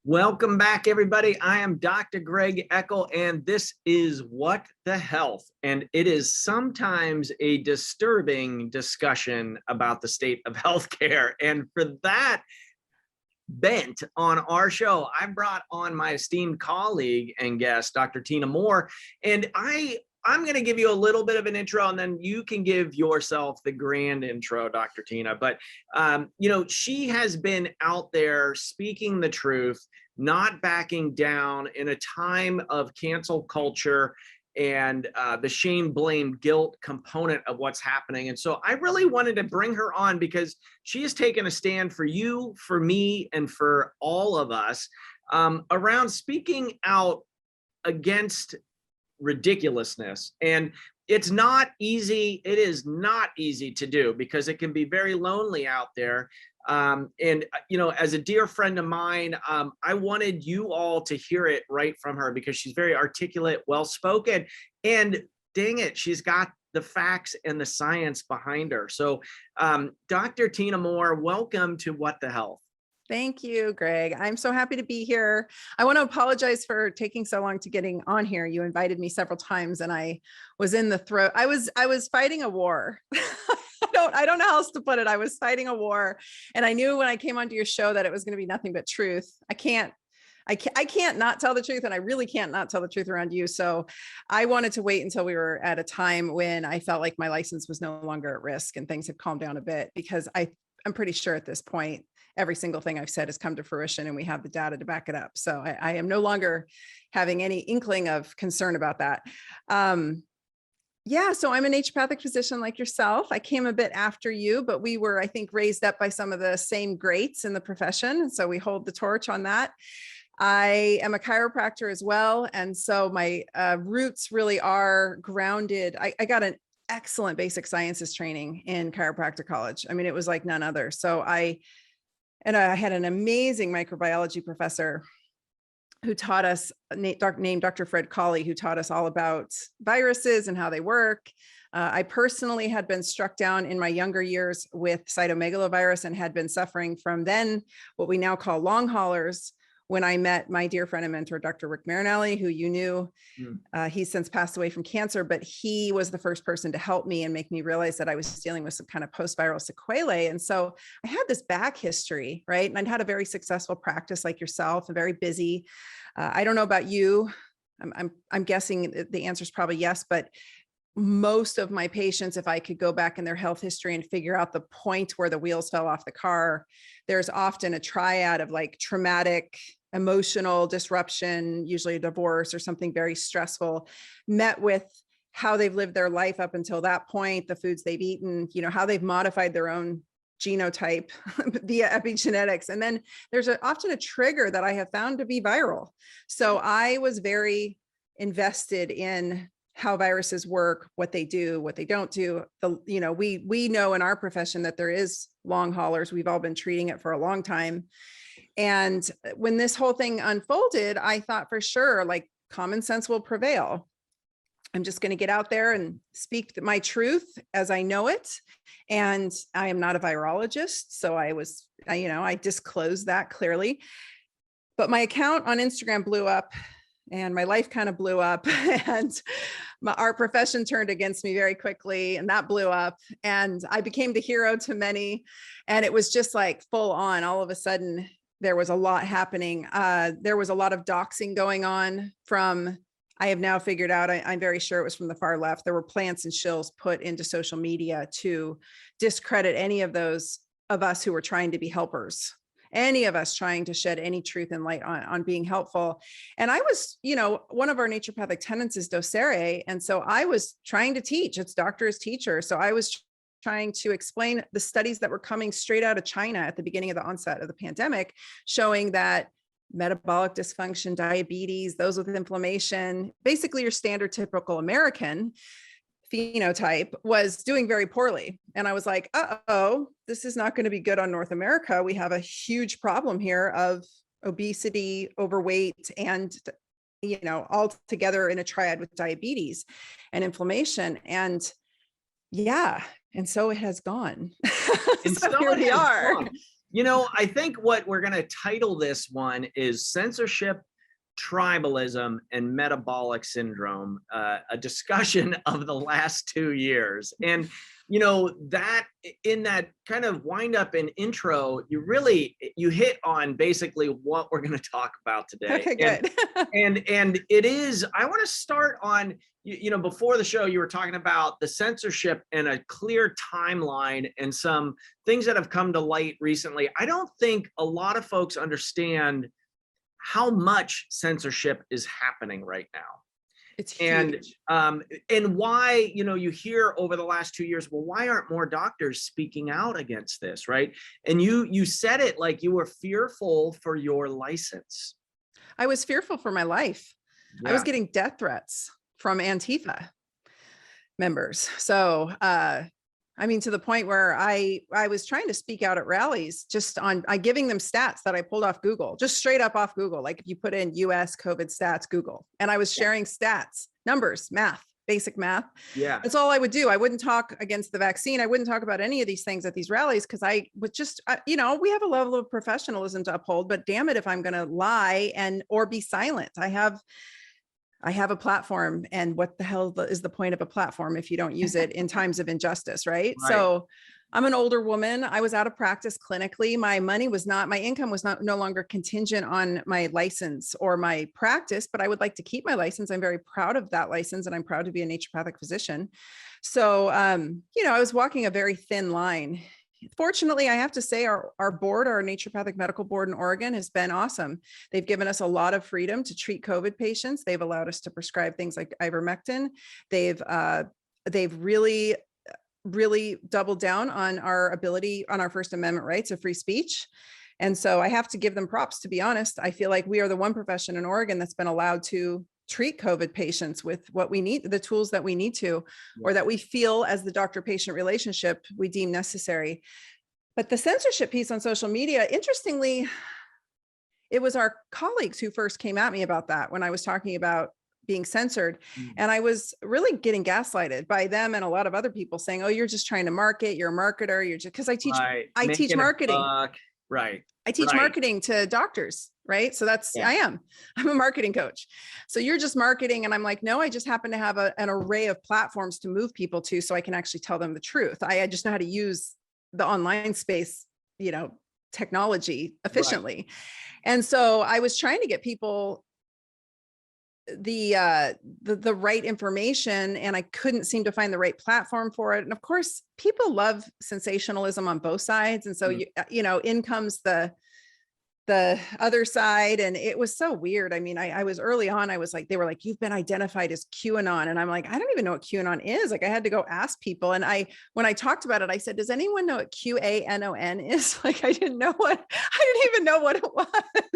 Welcome back, everybody. I am Dr. Greg Eckel, and this is What the Health. And it is sometimes a disturbing discussion about the state of healthcare. And for that bent on our show, I brought on my esteemed colleague and guest, Dr. Tyna Moore. And I'm going to give you a little bit of an intro, and then you can give yourself the grand intro, Dr. Tyna. But, she has been out there speaking the truth, not backing down in a time of cancel culture and the shame, blame, guilt component of what's happening. And so I really wanted to bring her on because she has taken a stand for you, for me, and for all of us around speaking out against ridiculousness. And it's not easy. It is not easy to do because it can be very lonely out there. As a dear friend of mine, I wanted you all to hear it right from her because she's very articulate, well-spoken, and dang it, she's got the facts and the science behind her. So Dr. Tyna Moore, welcome to What the Health. Thank you, Greg. I'm so happy to be here. I want to apologize for taking so long to getting on here. You invited me several times and I was in the throat. I was fighting a war. I don't know how else to put it. I was fighting a war, and I knew when I came onto your show that it was going to be nothing but truth. I can't not tell the truth, and I really can't not tell the truth around you. So I wanted to wait until we were at a time when I felt like my license was no longer at risk and things had calmed down a bit, because I'm pretty sure at this point, every single thing I've said has come to fruition and we have the data to back it up. So I am no longer having any inkling of concern about that. So I'm a naturopathic physician like yourself. I came a bit after you, but we were, I think, raised up by some of the same greats in the profession. So we hold the torch on that. I am a chiropractor as well. And so my roots really are grounded. I got an excellent basic sciences training in chiropractic college. I mean, it was like none other. So I had an amazing microbiology professor who taught us, named Dr. Fred Colley, who taught us all about viruses and how they work. I personally had been struck down in my younger years with cytomegalovirus and had been suffering from then what we now call long haulers, when I met my dear friend and mentor, Dr. Rick Marinelli, who you knew. He's since passed away from cancer, but he was the first person to help me and make me realize that I was dealing with some kind of post-viral sequelae. And so I had this back history, right? And I'd had a very successful practice like yourself, and very busy. I don't know about you. I'm guessing the answer is probably yes, but most of my patients, if I could go back in their health history and figure out the point where the wheels fell off the car, there's often a triad of like traumatic, emotional disruption, usually a divorce or something very stressful, met with how they've lived their life up until that point, the foods they've eaten, how they've modified their own genotype via epigenetics. And then there's often a trigger that I have found to be viral. So I was very invested in how viruses work, what they do, what they don't do. We know in our profession that there is long haulers. We've all been treating it for a long time. And when this whole thing unfolded, I thought for sure, like, common sense will prevail. I'm just going to get out there and speak my truth as I know it. And I am not a virologist. So I disclosed that clearly. But my account on Instagram blew up, and my life kind of blew up, and our profession turned against me very quickly, and that blew up, and I became the hero to many. And it was just like full on. All of a sudden, there was a lot happening. There was a lot of doxing going on from, I have now figured out, I'm very sure it was from the far left. There were plants and shills put into social media to discredit any of those of us who were trying to be helpers. Any of us trying to shed any truth and light on being helpful. And I was, one of our naturopathic tenets is docere. And so I was trying to teach. It's doctor as teacher. So I was trying to explain the studies that were coming straight out of China at the beginning of the onset of the pandemic, showing that metabolic dysfunction, diabetes, those with inflammation, basically your standard typical American phenotype, was doing very poorly. And I was like, uh-oh, this is not going to be good on North America. We have a huge problem here of obesity, overweight, and, all together in a triad with diabetes and inflammation. And yeah, and so it has gone. And so here we are. I think what we're going to title this one is Censorship, Tribalism, and Metabolic Syndrome, a discussion of the last 2 years. And, that in that kind of wind up and intro, you hit on basically what we're going to talk about today. Okay, good. And it is, I want to start on, before the show, you were talking about the censorship and a clear timeline and some things that have come to light recently. I don't think a lot of folks understand how much censorship is happening right now. It's huge. And why, you hear over the last 2 years, well, why aren't more doctors speaking out against this, right? And you said it like you were fearful for your license. I was fearful for my life. Yeah. I was getting death threats from Antifa members. So, to the point where I was trying to speak out at rallies just on giving them stats that I pulled off Google, just straight up off Google. Like if you put in US COVID stats, Google, and I was sharing stats, numbers, math, basic math. Yeah. That's all I would do. I wouldn't talk against the vaccine. I wouldn't talk about any of these things at these rallies because I would just, we have a level of professionalism to uphold, but damn it if I'm going to lie or be silent. I have a platform, and what the hell is the point of a platform if you don't use it in times of injustice, right? So I'm an older woman. I was out of practice clinically. My income was no longer contingent on my license or my practice, but I would like to keep my license. I'm very proud of that license, and I'm proud to be a naturopathic physician. So, I was walking a very thin line. Fortunately, I have to say our board, our naturopathic medical board in Oregon, has been awesome. They've given us a lot of freedom to treat COVID patients. They've allowed us to prescribe things like ivermectin. They've really doubled down on our First Amendment rights of free speech. And so I have to give them props, to be honest. I feel like we are the one profession in Oregon that's been allowed to treat COVID patients with what we need, the tools that we need to, or that we feel as the doctor-patient relationship we deem necessary. But the censorship piece on social media, interestingly, it was our colleagues who first came at me about that when I was talking about being censored. And I was really getting gaslighted by them and a lot of other people saying, oh, you're just trying to market, you're a marketer, you're just, because I teach marketing. Right. I teach marketing to doctors, right? So I'm a marketing coach. So you're just marketing. And I'm like, no, I just happen to have an array of platforms to move people to, so I can actually tell them the truth. I just know how to use the online space, technology efficiently. Right. And so I was trying to get people the right information, and I couldn't seem to find the right platform for it. And of course, people love sensationalism on both sides. And so, in comes the other side. And it was so weird. I mean, I was early on, I was like, they were like, you've been identified as QAnon. And I'm like, I don't even know what QAnon is. Like, I had to go ask people. And when I talked about it, I said, does anyone know what QAnon is? Like, I didn't even know what it was.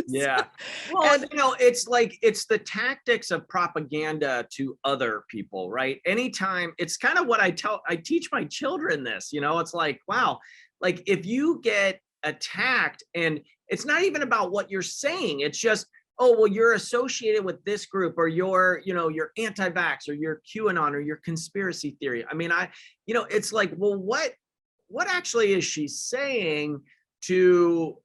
Yeah. Well, it's like, it's the tactics of propaganda to other people, right? Anytime, it's kind of what I teach my children this, it's like, wow, like if you get attacked, and it's not even about what you're saying, it's just, oh, well, you're associated with this group, or you're anti-vax, or you're QAnon, or your conspiracy theory. I mean, it's like, well, what actually is she saying to,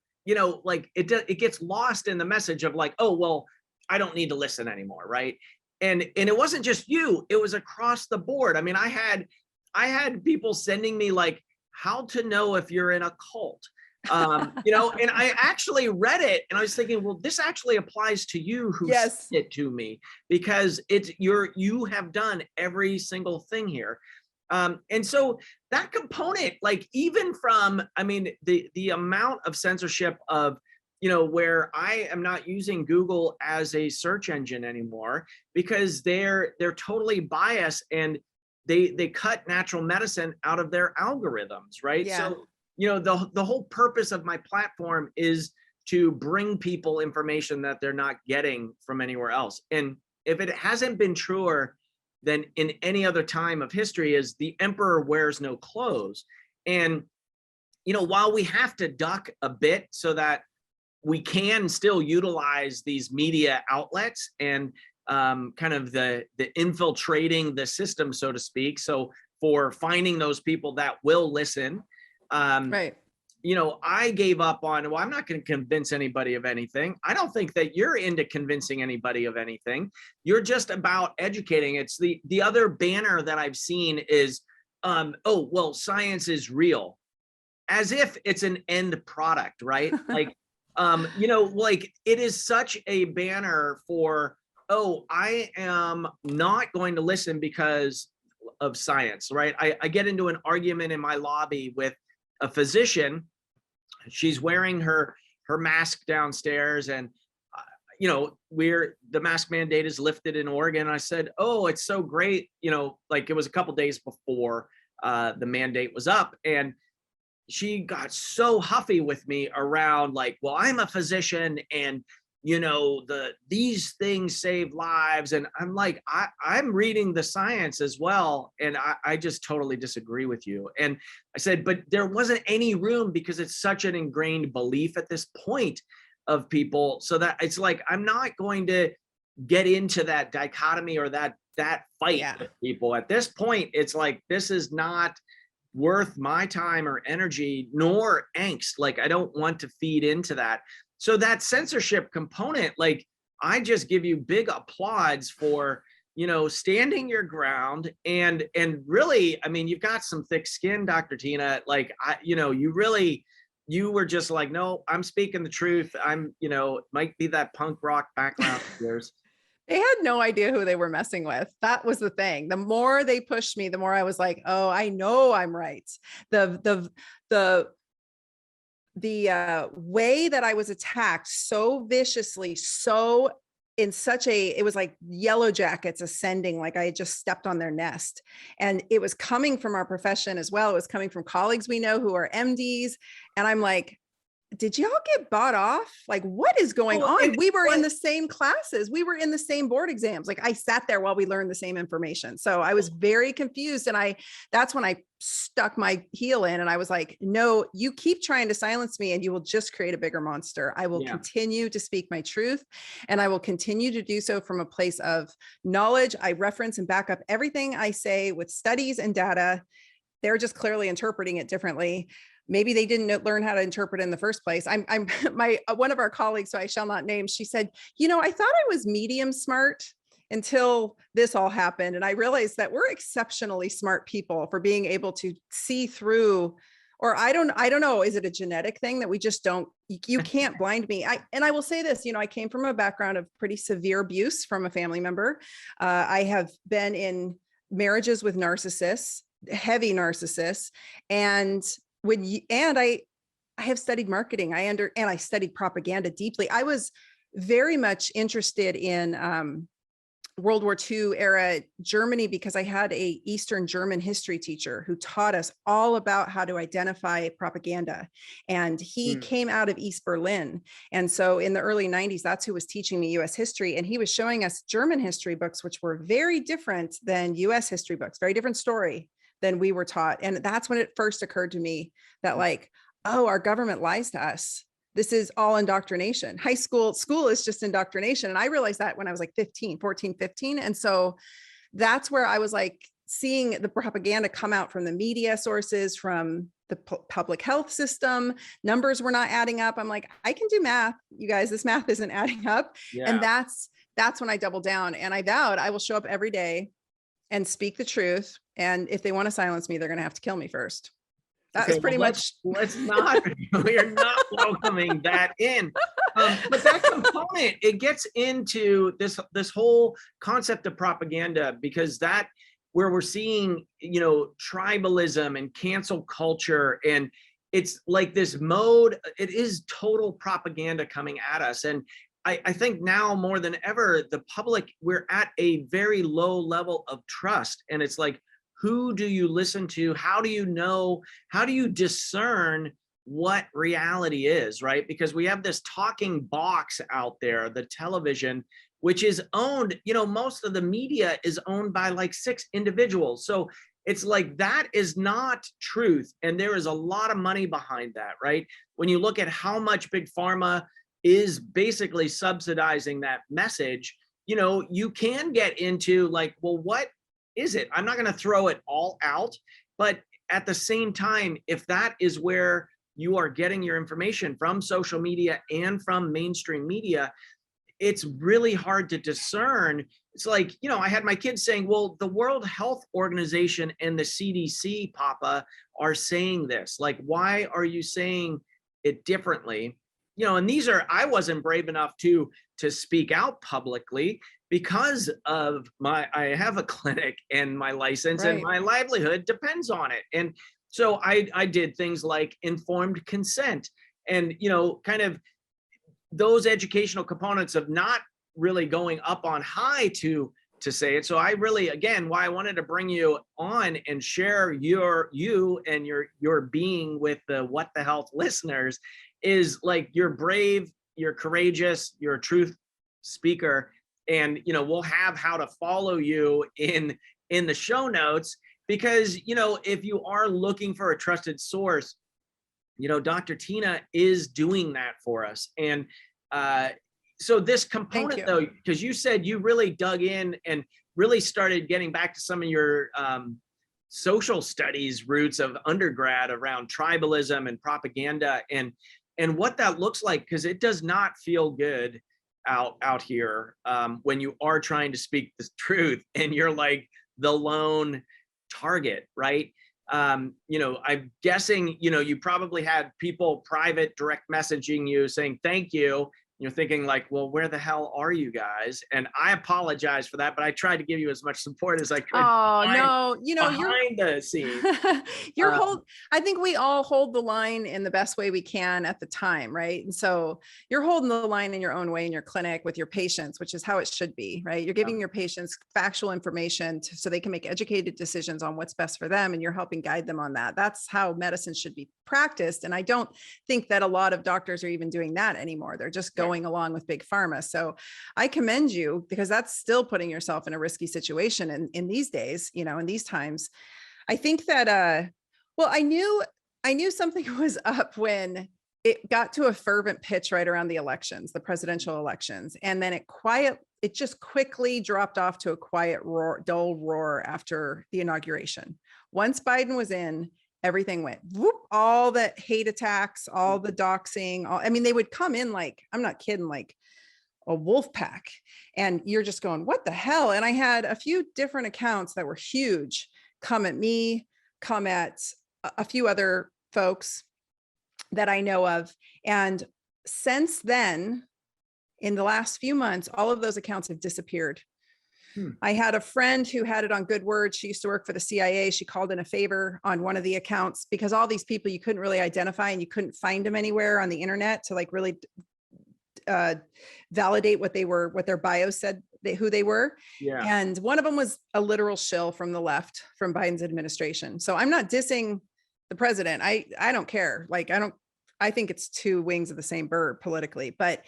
like it gets lost in the message of like, oh, well, I don't need to listen anymore, right? And it wasn't just you, it was across the board. I mean, I had people sending me like, how to know if you're in a cult. And I actually read it, and I was thinking, well, this actually applies to you who sent it to me, because you have done every single thing here. And so that component, like even from, I mean, the amount of censorship of, where I am not using Google as a search engine anymore, because they're totally biased, and they cut natural medicine out of their algorithms, right? Yeah. So the whole purpose of my platform is to bring people information that they're not getting from anywhere else. And if it hasn't been truer than in any other time of history, is the emperor wears no clothes. And, while we have to duck a bit so that we can still utilize these media outlets and kind of the infiltrating the system, so to speak. So for finding those people that will listen, right. I gave up on, well, I'm not going to convince anybody of anything. I don't think that you're into convincing anybody of anything. You're just about educating. It's the other banner that I've seen is, oh, well, science is real, as if it's an end product, right? Like, like it is such a banner for, oh, I am not going to listen because of science, right? I get into an argument in my lobby with a physician. She's wearing her mask downstairs, and the mask mandate is lifted in Oregon. I said, oh, it's so great. Like it was a couple days before the mandate was up, and she got so huffy with me around like, well, I'm a physician, and these things save lives. And I'm like, I'm reading the science as well, and I just totally disagree with you. And I said, but there wasn't any room, because it's such an ingrained belief at this point of people, so that it's like, I'm not going to get into that dichotomy or that fight with people at this point. It's like, this is not worth my time or energy, nor angst. Like, I don't want to feed into that. So that censorship component, like, I just give you big applause for, standing your ground, and really, I mean, you've got some thick skin, Dr. Tyna. Like, you were just like, no, I'm speaking the truth. I'm, might be that punk rock background of yours. They had no idea who they were messing with. That was the thing. The more they pushed me, the more I was like, oh, I know I'm right. The way that I was attacked so viciously, it was like yellow jackets ascending, like I had just stepped on their nest. And it was coming from our profession as well. It was coming from colleagues we know who are MDs. And I'm like, did y'all get bought off? Like, what is going on? We were in the same classes. We were in the same board exams. Like, I sat there while we learned the same information. So I was very confused. And that's when I stuck my heel in, and I was like, no, you keep trying to silence me and you will just create a bigger monster. I will continue to speak my truth, and I will continue to do so from a place of knowledge. I reference and back up everything I say with studies and data. They're just clearly interpreting it differently. Maybe they didn't learn how to interpret in the first place. One of our colleagues, so I shall not name, she said, I thought I was medium smart until this all happened. And I realized that we're exceptionally smart people for being able to see through, or I don't know, is it a genetic thing that we just don't, you can't blind me. I will say this, I came from a background of pretty severe abuse from a family member. I have been in marriages with narcissists, heavy narcissists. And I have studied marketing. I studied propaganda deeply. I was very much interested in World War II era Germany, because I had a Eastern German history teacher who taught us all about how to identify propaganda. And he came out of East Berlin. And so in the early 90s, that's who was teaching me US history. And he was showing us German history books, which were very different than US history books, very different story than we were taught. And that's when it first occurred to me that, like, oh, our government lies to us. This is all indoctrination. School is just indoctrination. And I realized that when I was like 14, 15. And so that's where I was like seeing the propaganda come out from the media sources, from the public health system. Numbers were not adding up. I'm like, I can do math, you guys, this math isn't adding up. Yeah. And that's when I doubled down, and I vowed I will show up every day and speak the truth. And if they want to silence me, they're going to have to kill me first. That was pretty much. Let's not, we're not welcoming that in. But that component, it gets into this whole concept of propaganda, because that where we're seeing, tribalism and cancel culture. And it's like this mode, it is total propaganda coming at us. And I think now more than ever, the public, we're at a very low level of trust. And it's like, who do you listen to? How do you know? How do you discern what reality is, right? Because we have this talking box out there, the television, which is owned, most of the media is owned by like 6 individuals. So it's like, that is not truth. And there is a lot of money behind that, right? When you look at how much big pharma is basically subsidizing that message, you can get into like, well, what is it? I'm not going to throw it all out, but at the same time, if that is where you are getting your information from social media and from mainstream media, it's really hard to discern. It's like, I had my kids saying, well, the World Health Organization and the CDC, Papa, are saying this. Like, why are you saying it differently? And I wasn't brave enough to speak out publicly because of I have a clinic and my license and my livelihood depends on it. And so I did things like informed consent and, kind of those educational components of not really going up on high to say it. So I really, again, why I wanted to bring you on and share you and your being with the What the Health listeners is like, you're brave, you're courageous, you're a truth speaker. And, we'll have how to follow you in the show notes, because, if you are looking for a trusted source, Dr. Tyna is doing that for us. And so this component, though, because you said you really dug in and really started getting back to some of your social studies roots of undergrad around tribalism and propaganda and what that looks like, because it does not feel good out here when you are trying to speak the truth and you're like the lone target, right? I'm guessing, you probably had people private direct messaging you saying, thank you. You're thinking like, well, where the hell are you guys? And I apologize for that, but I tried to give you as much support as I could. Oh, no, behind the scenes. I think we all hold the line in the best way we can at the time, right? And so you're holding the line in your own way in your clinic with your patients, which is how it should be, right? You're giving your patients factual information so they can make educated decisions on what's best for them, and you're helping guide them on that. That's how medicine should be practiced. And I don't think that a lot of doctors are even doing that anymore. They're just going along with big pharma. So I commend you, because that's still putting yourself in a risky situation in these days, in these times. I think that, well, I knew something was up when it got to a fervent pitch right around the elections, the presidential elections. And then it just quickly dropped off to a quiet roar, dull roar after the inauguration. Once Biden was in, everything went whoop, all the hate attacks, all the doxing, they would come in like, I'm not kidding, like a wolf pack. And you're just going, what the hell? And I had a few different accounts that were huge come at me, come at a few other folks that I know of. And since then, in the last few months, all of those accounts have disappeared. I had a friend who had it on Good Word. She used to work for the CIA. She called in a favor on one of the accounts because all these people you couldn't really identify and you couldn't find them anywhere on the internet to like really validate what they were, what their bios said who they were. Yeah. And one of them was a literal shill from the left, from Biden's administration. So I'm not dissing the president. I don't care. Like, I think it's two wings of the same bird politically, but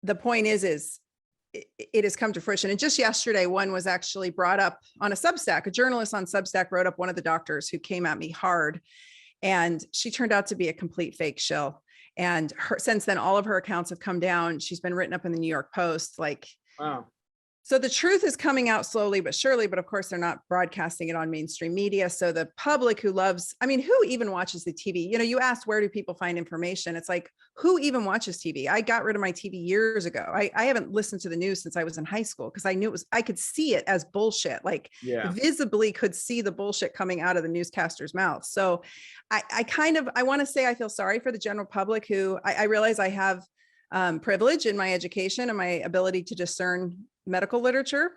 the point is it has come to fruition. And just yesterday, one was actually brought up on a Substack. A journalist on Substack wrote up one of the doctors who came at me hard, and she turned out to be a complete fake shill. And since then, all of her accounts have come down. She's been written up in the New York Post. Like, wow. So the truth is coming out slowly but surely, but of course they're not broadcasting it on mainstream media. So the public who loves, who even watches the TV? You asked, where do people find information? It's like, who even watches TV? I got rid of my TV years ago. I haven't listened to the news since I was in high school because I knew I could see it as bullshit, like visibly could see the bullshit coming out of the newscaster's mouth. So I want to say I feel sorry for the general public who I realize I have privilege in my education and my ability to discern medical literature.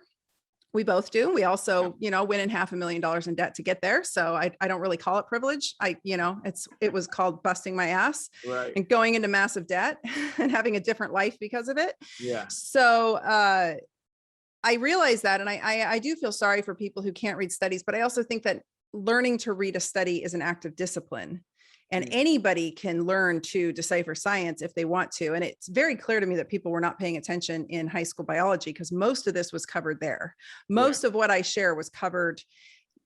We both do. We also, went in $500,000 in debt to get there. So I don't really call it privilege. It was called busting my ass and going into massive debt and having a different life because of it. Yeah. So I realize that. And I do feel sorry for people who can't read studies, but I also think that learning to read a study is an act of discipline. And anybody can learn to decipher science if they want to. And it's very clear to me that people were not paying attention in high school biology because most of this was covered there. Most of what I share was covered,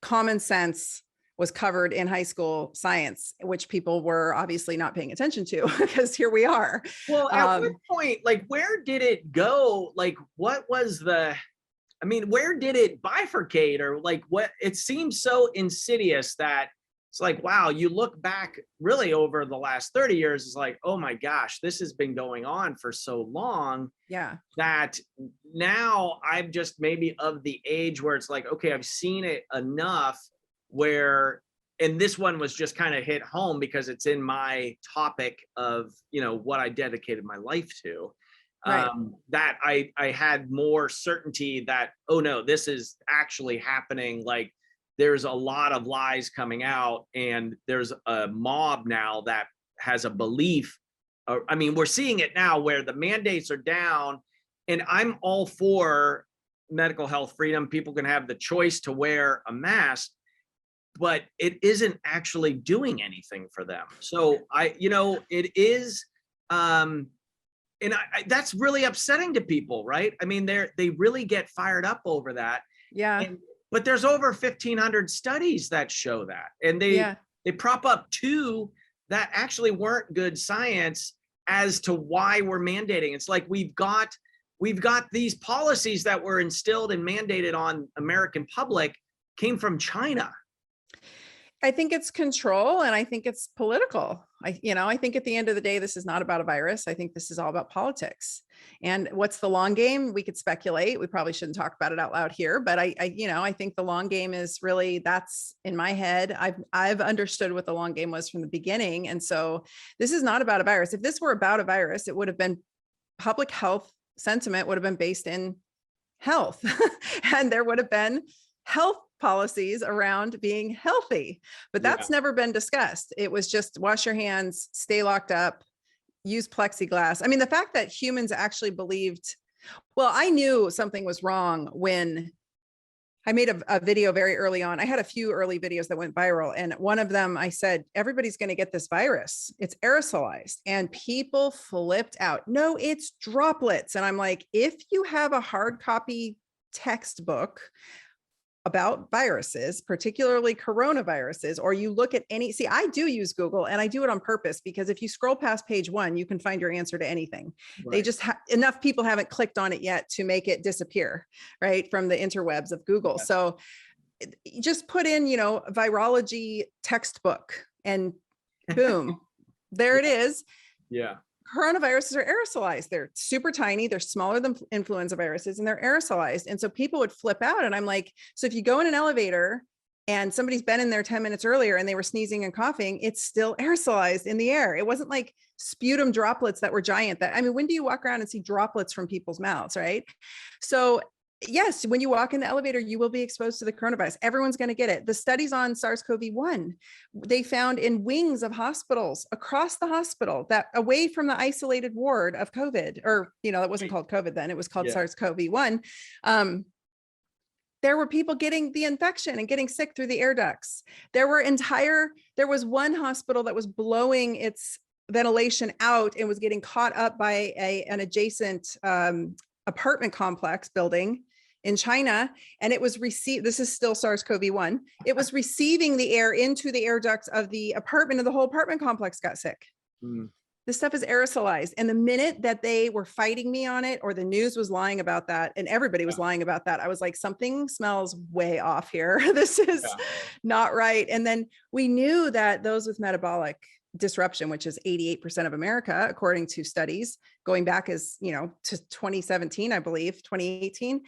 common sense was covered in high school science, which people were obviously not paying attention to because here we are. Well, at what point, like, where did it go? Like, what was where did it bifurcate? Or like, what, it seems so insidious that it's like, wow, you look back really over the last 30 years, it's like, oh my gosh, this has been going on for so long Yeah. that now I'm just maybe of the age where it's like, okay, I've seen it enough where, and this one was just kind of hit home because it's in my topic of, you know, what I dedicated my life to. Right. That I had more certainty that, oh no, this is actually happening. Like, there's a lot of lies coming out, and there's a mob now that has a belief. I mean, we're seeing it now where the mandates are down, and I'm all for medical health freedom. People can have the choice to wear a mask, but it isn't actually doing anything for them. So it is, and that's really upsetting to people, right? I mean, they really get fired up over that. Yeah. But there's over 1,500 studies that show that, and they prop up two that actually weren't good science as to why we're mandating. It's like we've got these policies that were instilled and mandated on American public came from China. I think it's control, and I think it's political. I think at the end of the day, this is not about a virus. I think this is all about politics. And what's the long game? We could speculate. We probably shouldn't talk about it out loud here, but I think the long game is really, that's in my head. I've understood what the long game was from the beginning. And so this is not about a virus. If this were about a virus, it would have been public health sentiment would have been based in health and there would have been health policies around being healthy, but that's never been discussed. It was just wash your hands, stay locked up, use plexiglass. I mean, the fact that humans actually believed, well, I knew something was wrong when I made a video very early on. I had a few early videos that went viral, and one of them I said, everybody's going to get this virus. It's aerosolized, and people flipped out. No, it's droplets. And I'm like, if you have a hard copy textbook about viruses, particularly coronaviruses, or you look at see, I do use Google, and I do it on purpose because if you scroll past page 1, you can find your answer to anything. Right. They just enough people haven't clicked on it yet to make it disappear, right, from the interwebs of Google. Yes. So just put in, virology textbook, and boom, there it is. Yeah. Coronaviruses are aerosolized. They're super tiny. They're smaller than influenza viruses, and they're aerosolized. And so people would flip out. And I'm like, so if you go in an elevator and somebody's been in there 10 minutes earlier and they were sneezing and coughing, it's still aerosolized in the air. It wasn't like sputum droplets that were giant. When do you walk around and see droplets from people's mouths, right? So yes, when you walk in the elevator, you will be exposed to the coronavirus. Everyone's going to get it. The studies on SARS-CoV-1, they found in wings of hospitals across the hospital that away from the isolated ward of COVID, or, it wasn't called COVID then, it was called SARS-CoV-1. There were people getting the infection and getting sick through the air ducts. There was one hospital that was blowing its ventilation out and was getting caught up by an adjacent apartment complex building in China, and it was this is still SARS-CoV-1. It was receiving the air into the air ducts of the apartment, and the whole apartment complex got sick. This stuff is aerosolized. And the minute that they were fighting me on it, or the news was lying about that, and everybody was lying about that, I was like, something smells way off here. This is not right. And then we knew that those with metabolic disruption, which is 88% of America, according to studies going back to 2017, I believe, 2018,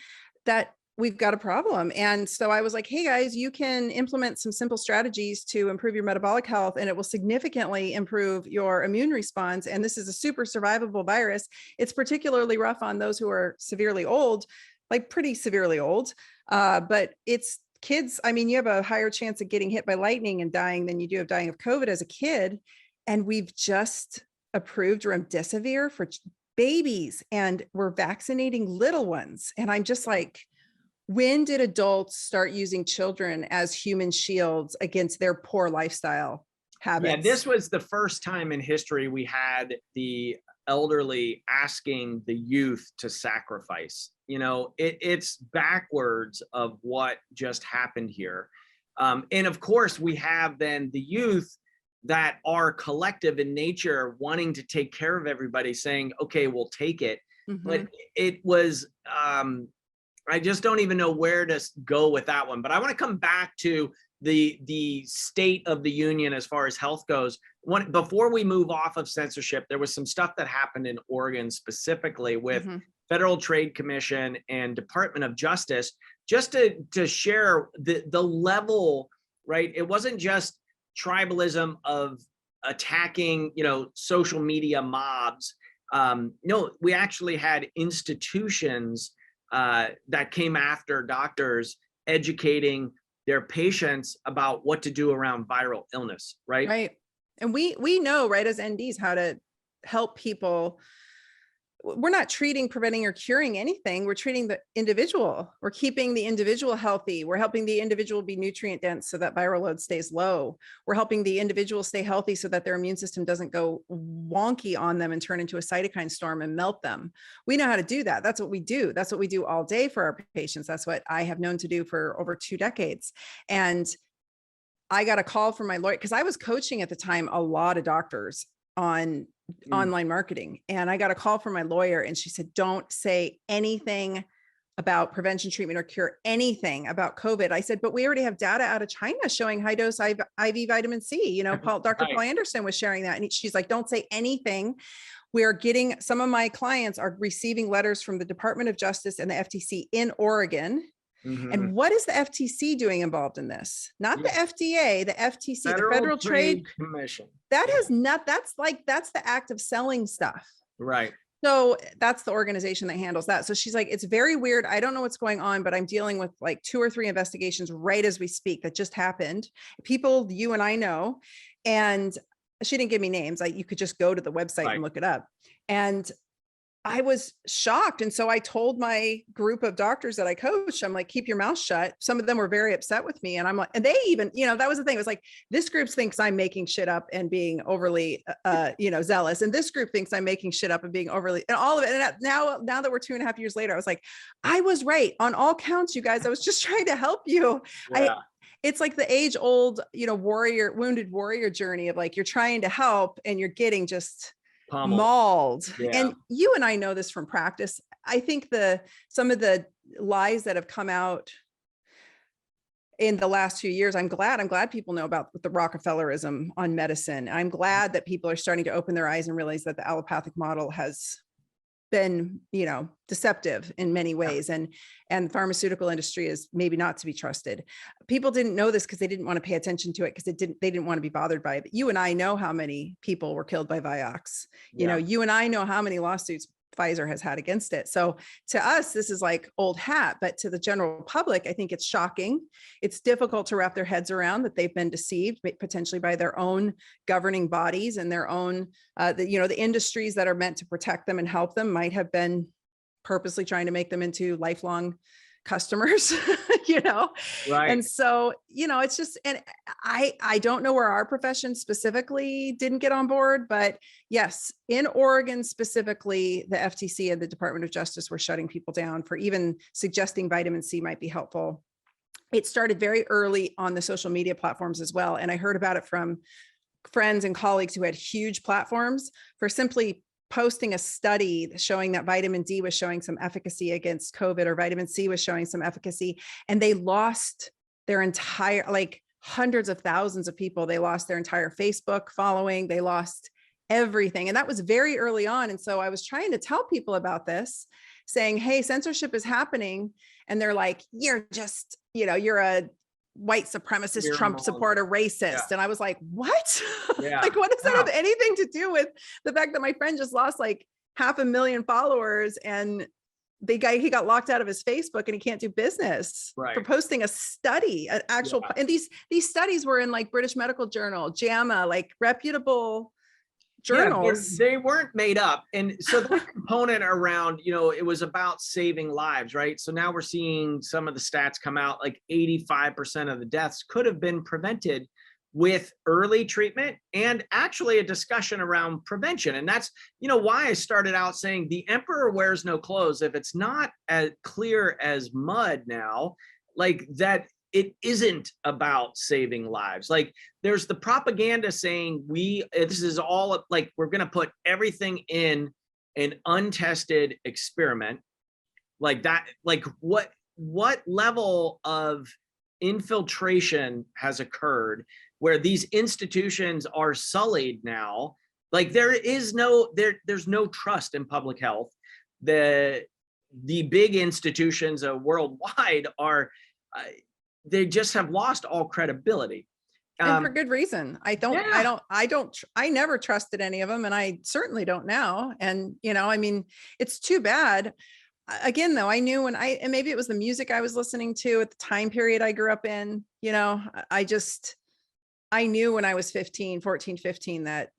that we've got a problem. And so I was like, hey guys, you can implement some simple strategies to improve your metabolic health, and it will significantly improve your immune response. And this is a super survivable virus. It's particularly rough on those who are severely old, like pretty severely old, but it's kids. You have a higher chance of getting hit by lightning and dying than you do of dying of COVID as a kid. And we've just approved remdesivir for babies, and we're vaccinating little ones. And I'm just like, when did adults start using children as human shields against their poor lifestyle habits? Yeah, this was the first time in history we had the elderly asking the youth to sacrifice. It's backwards of what just happened here. And of course, we have then the youth that are collective in nature, wanting to take care of everybody, saying, okay, we'll take it. But it was, I just don't even know where to go with that one. But I want to come back to the state of the union as far as health goes. Before we move off of censorship, there was some stuff that happened in Oregon specifically with Federal Trade Commission and Department of Justice, just to share the level, right? It wasn't just tribalism of attacking, social media mobs. No, we actually had institutions that came after doctors, educating their patients about what to do around viral illness, right? Right. And we know, right, as NDs, how to help people. We're not treating, preventing, or curing anything. We're treating the individual. We're keeping the individual healthy. We're helping the individual be nutrient dense so that viral load stays low. We're helping the individual stay healthy so that their immune system doesn't go wonky on them and turn into a cytokine storm and melt them. We know how to do that. That's what we do. That's what we do all day for our patients. That's what I have known to do for over 2 decades. And I got a call from my lawyer, because I was coaching at the time a lot of doctors on online marketing. And I got a call from my lawyer, and she said, don't say anything about prevention, treatment, or cure, anything about COVID. I said, but we already have data out of China showing high dose IV vitamin C. Dr. Paul Anderson was sharing that. And she's like, don't say anything. We're getting, some of my clients are receiving letters from the Department of Justice and the FTC in Oregon. And what is the FTC doing involved in this? Not the FDA, the FTC, the Federal Trade Commission. That has not, that's the act of selling stuff. Right. So that's the organization that handles that. So she's like, it's very weird. I don't know what's going on, but I'm dealing with like 2 or 3 investigations right as we speak that just happened. People you and I know, and she didn't give me names. You could just go to the website and look it up. And I was shocked. And so I told my group of doctors that I coach, I'm like, keep your mouth shut. Some of them were very upset with me. And I'm like, and they even, that was the thing. It was like, this group thinks I'm making shit up and being overly, zealous. And this group thinks I'm making shit up and being overly, and all of it. And now that we're 2.5 years later, I was like, I was right on all counts, you guys. I was just trying to help you. Yeah. It's like the age old, wounded warrior journey of like, you're trying to help and you're getting just mauled. Yeah. And you and I know this from practice. I think some of the lies that have come out in the last few years, I'm glad people know about the Rockefellerism on medicine. I'm glad that people are starting to open their eyes and realize that the allopathic model has been, deceptive in many ways. And the pharmaceutical industry is maybe not to be trusted. People didn't know this because they didn't want to pay attention to it because they didn't want to be bothered by it. But you and I know how many people were killed by Vioxx. You and I know how many lawsuits Pfizer has had against it. So to us, this is like old hat, but to the general public, I think it's shocking. It's difficult to wrap their heads around that they've been deceived potentially by their own governing bodies, and their own, the industries that are meant to protect them and help them might have been purposely trying to make them into lifelong customers, Right. And so, it's just, and I don't know where our profession specifically didn't get on board, but yes, in Oregon specifically, the FTC and the Department of Justice were shutting people down for even suggesting vitamin C might be helpful. It started very early on the social media platforms as well. And I heard about it from friends and colleagues who had huge platforms for simply posting a study showing that vitamin D was showing some efficacy against COVID, or vitamin C was showing some efficacy. And they lost their entire, like hundreds of thousands of people. They lost their entire Facebook following. They lost everything. And that was very early on. And so I was trying to tell people about this, saying, hey, censorship is happening. And they're like, you're just, you're a white supremacist, Trump supporter, racist. Yeah. And I was like, what? Yeah. Like, what does that have anything to do with the fact that my friend just lost like 500,000 followers, and he got locked out of his Facebook and he can't do business for posting a study, an actual, and these studies were in like British Medical Journal, JAMA, like reputable journals. They weren't made up. And so that component around, it was about saving lives, right? So now we're seeing some of the stats come out, like 85% of the deaths could have been prevented with early treatment, and actually a discussion around prevention. And that's, why I started out saying the emperor wears no clothes. If it's not as clear as mud now, like that, it isn't about saving lives. Like there's the propaganda saying this is all like, we're going to put everything in an untested experiment like that. Like what level of infiltration has occurred where these institutions are sullied now. Like there's no trust in public health. The big institutions worldwide are, they just have lost all credibility. And for good reason. I never trusted any of them, and I certainly don't now. And, I mean, it's too bad. Again, though, I knew and maybe it was the music I was listening to at the time period I grew up in, I knew when I was 14, 15, that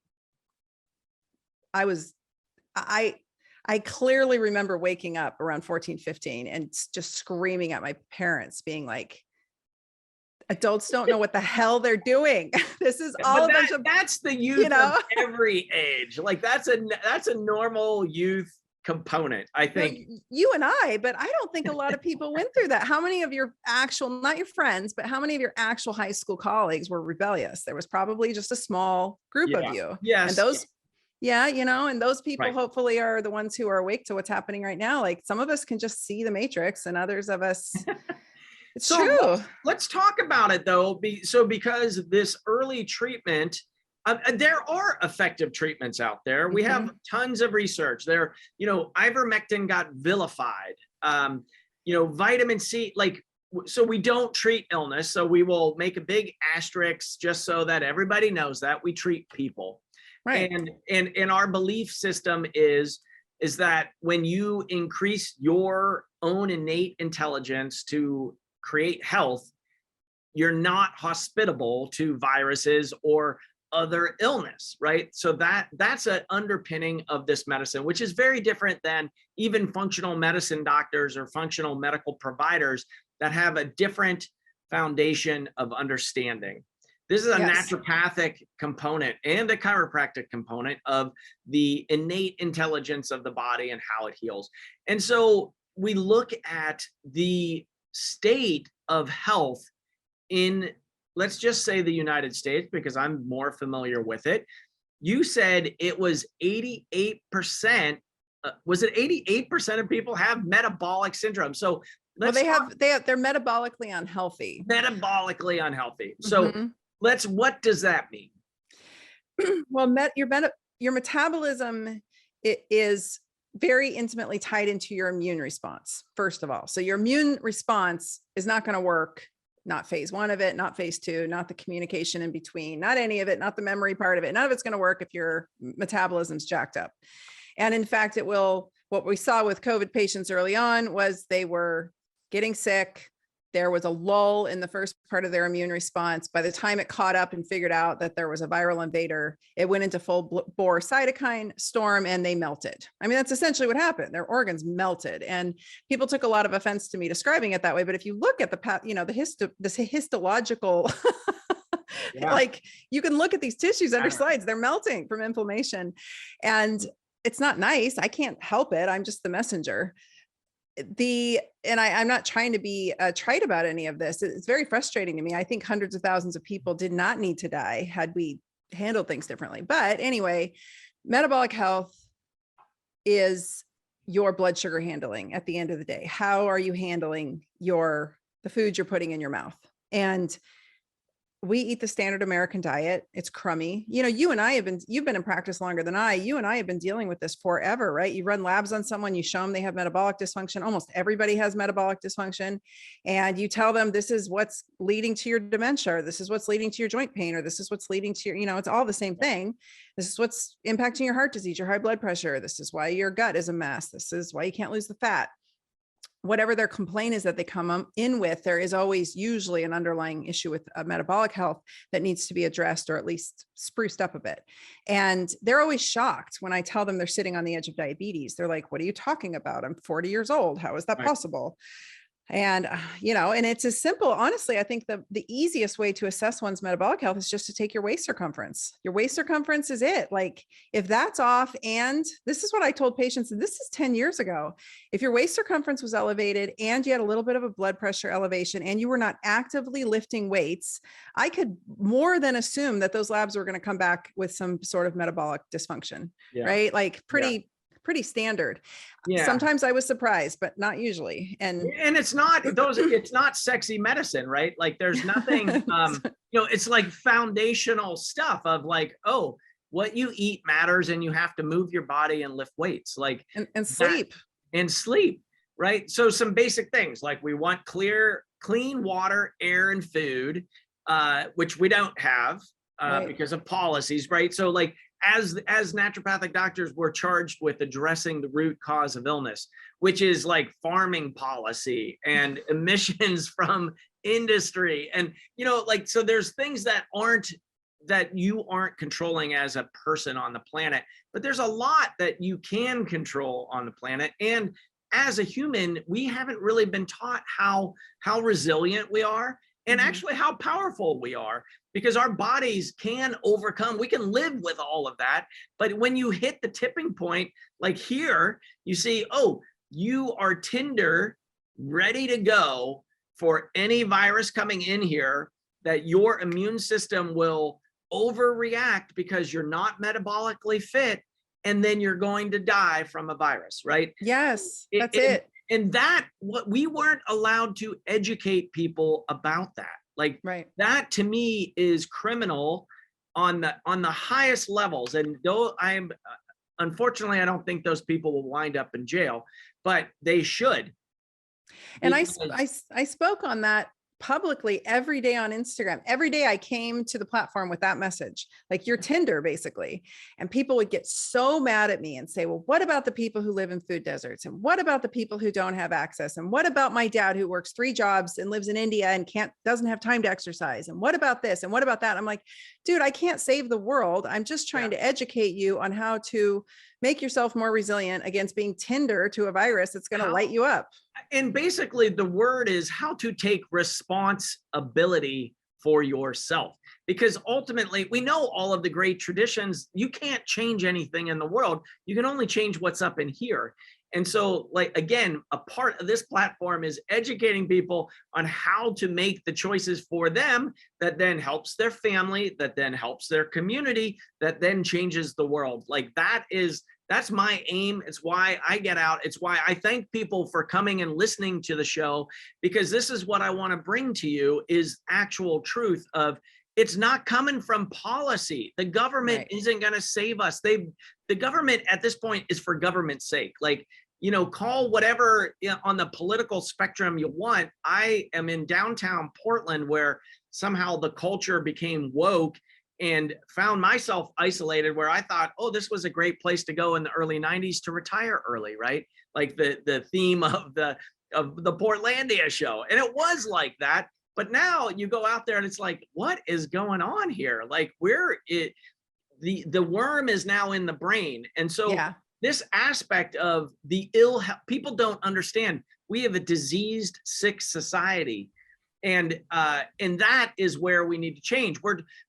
I clearly remember waking up around 14, 15 and just screaming at my parents, being like, adults don't know what the hell they're doing. This is all that's the youth of every age. Like that's a normal youth component, I think. You and I, but I don't think a lot of people went through that. How many of your actual, not your friends, but how many of your actual high school colleagues were rebellious? There was probably just a small group of you. Yes. And those, and those people hopefully are the ones who are awake to what's happening right now. Like some of us can just see the matrix, and others of us it's true. Let's talk about it though. Because this early treatment, there are effective treatments out there. We have tons of research there. Ivermectin got vilified. Vitamin C, so we don't treat illness. So we will make a big asterisk just so that everybody knows that we treat people. Right. And our belief system is that when you increase your own innate intelligence to create health, you're not hospitable to viruses or other illness, right? So that's an underpinning of this medicine, which is very different than even functional medicine doctors or functional medical providers that have a different foundation of understanding. This is a naturopathic component and a chiropractic component of the innate intelligence of the body and how it heals. And so we look at the state of health in, let's just say, the United States, because I'm more familiar with it. You said it was 88%. Was it 88% of people have metabolic syndrome? So they're metabolically unhealthy. Metabolically unhealthy. So what does that mean? Well, your metabolism is very intimately tied into your immune response, first of all. So your immune response is not going to work, not phase one of it, not phase two, not the communication in between, not any of it, not the memory part of it. None of it's going to work if your metabolism's jacked up. And in fact, what we saw with COVID patients early on was they were getting sick. There was a lull in the first part of their immune response. By the time it caught up and figured out that there was a viral invader, it went into full bore cytokine storm and they melted. I mean, that's essentially what happened. Their organs melted, and people took a lot of offense to me describing it that way. But if you look at the histological, like you can look at these tissues under slides, they're melting from inflammation, and it's not nice. I can't help it. I'm just the messenger. I'm not trying to be trite about any of this. It's very frustrating to me. I think hundreds of thousands of people did not need to die had we handled things differently. But anyway, metabolic health is your blood sugar handling at the end of the day. How are you handling the food you're putting in your mouth? And we eat the standard American diet. It's crummy. You and I you've been in practice longer than you and I have been dealing with this forever, right? You run labs on someone, you show them they have metabolic dysfunction. Almost everybody has metabolic dysfunction. And you tell them, this is what's leading to your dementia, or this is what's leading to your joint pain, or this is what's leading to your, it's all the same thing. This is what's impacting your heart disease, your high blood pressure. This is why your gut is a mess. This is why you can't lose the fat. Whatever their complaint is that they come in with, there is always usually an underlying issue with metabolic health that needs to be addressed, or at least spruced up a bit. And they're always shocked when I tell them they're sitting on the edge of diabetes. They're like, what are you talking about? I'm 40 years old. How is that possible? And, and it's as simple. Honestly, I think the easiest way to assess one's metabolic health is just to take your waist circumference. Your waist circumference is it. Like if that's off, and this is what I told patients, and this is 10 years ago, if your waist circumference was elevated and you had a little bit of a blood pressure elevation and you were not actively lifting weights, I could more than assume that those labs were going to come back with some sort of metabolic dysfunction, right? Like pretty pretty standard. Yeah. Sometimes I was surprised, but not usually. And it's not sexy medicine, right? Like there's nothing, it's like foundational stuff of like, oh, what you eat matters and you have to move your body and lift weights, like and sleep. And sleep, right? So some basic things like we want clean water, air, and food, which we don't have Right. because of policies, right? So like as naturopathic doctors, we're charged with addressing the root cause of illness, which is like farming policy and emissions from industry. And, like, so there's things that you aren't controlling as a person on the planet, but there's a lot that you can control on the planet. And as a human, we haven't really been taught how resilient we are and actually how powerful we are, because our bodies can overcome, we can live with all of that. But when you hit the tipping point, like here, you see, oh, you are tender, ready to go for any virus coming in here, that your immune system will overreact because you're not metabolically fit, and then you're going to die from a virus, right? Yes, that's it. And that, what we weren't allowed to educate people about that. Like Right. that to me is criminal on the highest levels. And though unfortunately, I don't think those people will wind up in jail, but they should. And I spoke on that publicly every day on Instagram. Every day I came to the platform with that message, like you're Tinder basically. And people would get so mad at me and say, well, what about the people who live in food deserts? And what about the people who don't have access? And what about my dad who works 3 jobs and lives in India and doesn't have time to exercise? And what about this? And what about that? I'm like, dude, I can't save the world. I'm just trying to educate you on how to make yourself more resilient against being Tinder to a virus that's going to light you up. And basically the word is how to take responsibility for yourself, because ultimately we know all of the great traditions, you can't change anything in the world. You can only change what's up in here. And so, like, again, a part of this platform is educating people on how to make the choices for them that then helps their family, that then helps their community, that then changes the world. Like that's my aim. It's why I get out. It's why I thank people for coming and listening to the show, because this is what I want to bring to you is actual truth of, it's not coming from policy. The government isn't going to save us. The government at this point is for government's sake. Like, call whatever on the political spectrum you want. I am in downtown Portland where somehow the culture became woke and found myself isolated, where I thought, oh, this was a great place to go in the early 90s to retire early, right? Like the theme of the Portlandia show. And it was like that. But now you go out there and it's like, what is going on here? Like the worm is now in the brain. And so this aspect of the ill health, people don't understand. We have a diseased, sick society. And that is where we need to change.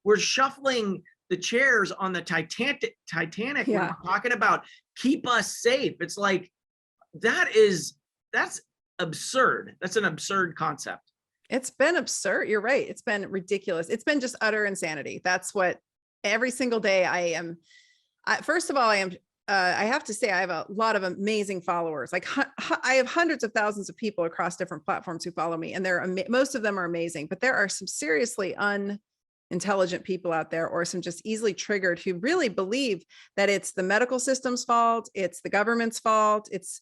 We're shuffling the chairs on the Titanic when we're talking about keep us safe. It's like, that's absurd. That's an absurd concept. It's been absurd. You're right. It's been ridiculous. It's been just utter insanity. That's what every single day I am. First of all, I have to say, I have a lot of amazing followers. Like I have hundreds of thousands of people across different platforms who follow me, and most of them are amazing, but there are some seriously unintelligent people out there, or some just easily triggered, who really believe that it's the medical system's fault. It's the government's fault. It's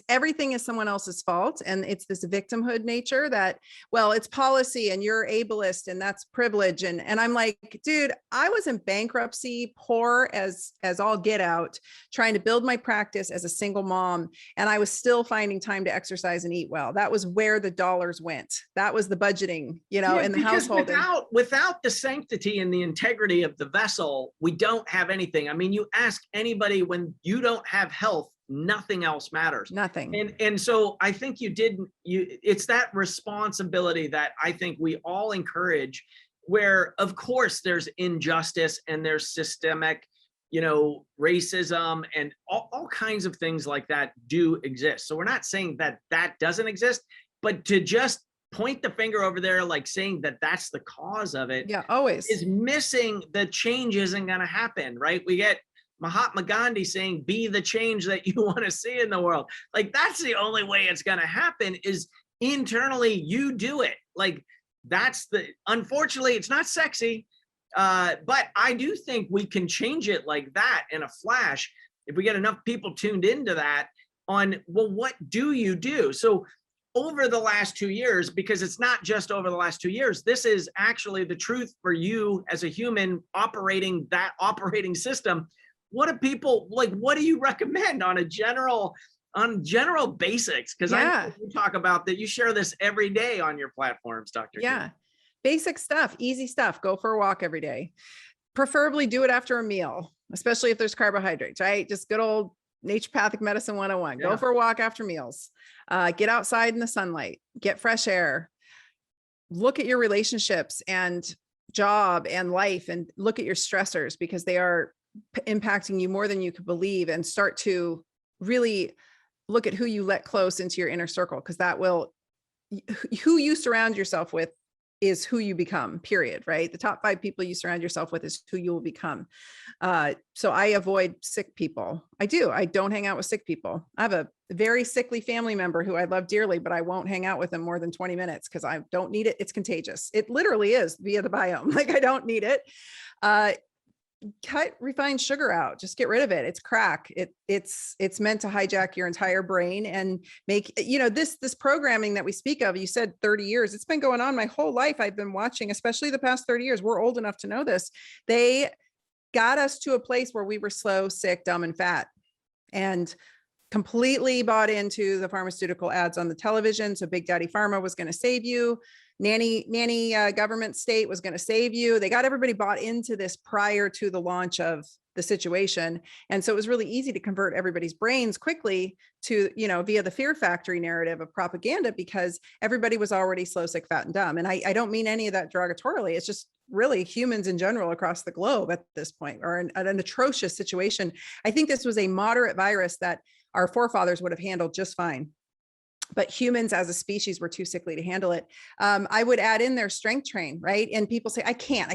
everything is someone else's fault. And it's this victimhood nature that, well, it's policy and you're ableist and that's privilege. And I'm like, dude, I was in bankruptcy, poor as all get out, trying to build my practice as a single mom. And I was still finding time to exercise and eat well. That was where the dollars went. That was the budgeting, in the household. Without the sanctity and the integrity of the vessel, we don't have anything. I mean, you ask anybody, when you don't have health, nothing else matters. Nothing. And so I think it's that responsibility that I think we all encourage, where of course there's injustice and there's systemic, racism and all kinds of things like that do exist. So we're not saying that doesn't exist, but to just point the finger over there, like saying that that's the cause of it, always is missing. The change isn't going to happen, right? We get Mahatma Gandhi saying, be the change that you want to see in the world. Like, that's the only way it's going to happen, is internally you do it. Like, unfortunately, it's not sexy. But I do think we can change it like that in a flash if we get enough people tuned into that on, well, what do you do? So over the last 2 years, because it's not just over the last 2 years, this is actually the truth for you as a human operating that operating system. What do people like? What do you recommend on general basics? Because I know you talk about that. You share this every day on your platforms, Dr. Yeah. Basic stuff, easy stuff. Go for a walk every day. Preferably do it after a meal, especially if there's carbohydrates, right? Just good old naturopathic medicine 101. Go for a walk after meals. Get outside in the sunlight, get fresh air. Look at your relationships and job and life, and look at your stressors, because they are impacting you more than you could believe, and start to really look at who you let close into your inner circle, because that will, who you surround yourself with is who you become, period, right? The top 5 people you surround yourself with is who you will become. So I avoid sick people. I don't hang out with sick people. I have a very sickly family member who I love dearly, but I won't hang out with them more than 20 minutes because I don't need it. It's contagious. It literally is via the biome. Like, I don't need it. Cut refined sugar out, just get rid of it. It's crack. It's meant to hijack your entire brain and make, this programming that we speak of. You said 30 years, it's been going on my whole life. I've been watching, especially the past 30 years. We're old enough to know this. They got us to a place where we were slow, sick, dumb, and fat, and completely bought into the pharmaceutical ads on the television. So Big Daddy Pharma was going to save you. Nanny government state was going to save you. They got everybody bought into this prior to the launch of the situation. And so it was really easy to convert everybody's brains quickly to, via the fear factory narrative of propaganda, because everybody was already slow, sick, fat, and dumb. And I don't mean any of that derogatorily. It's just really humans in general across the globe at this point are in an atrocious situation. I think this was a moderate virus that our forefathers would have handled just fine. But humans as a species were too sickly to handle it. I would add in their strength train, right? And people say, I can't,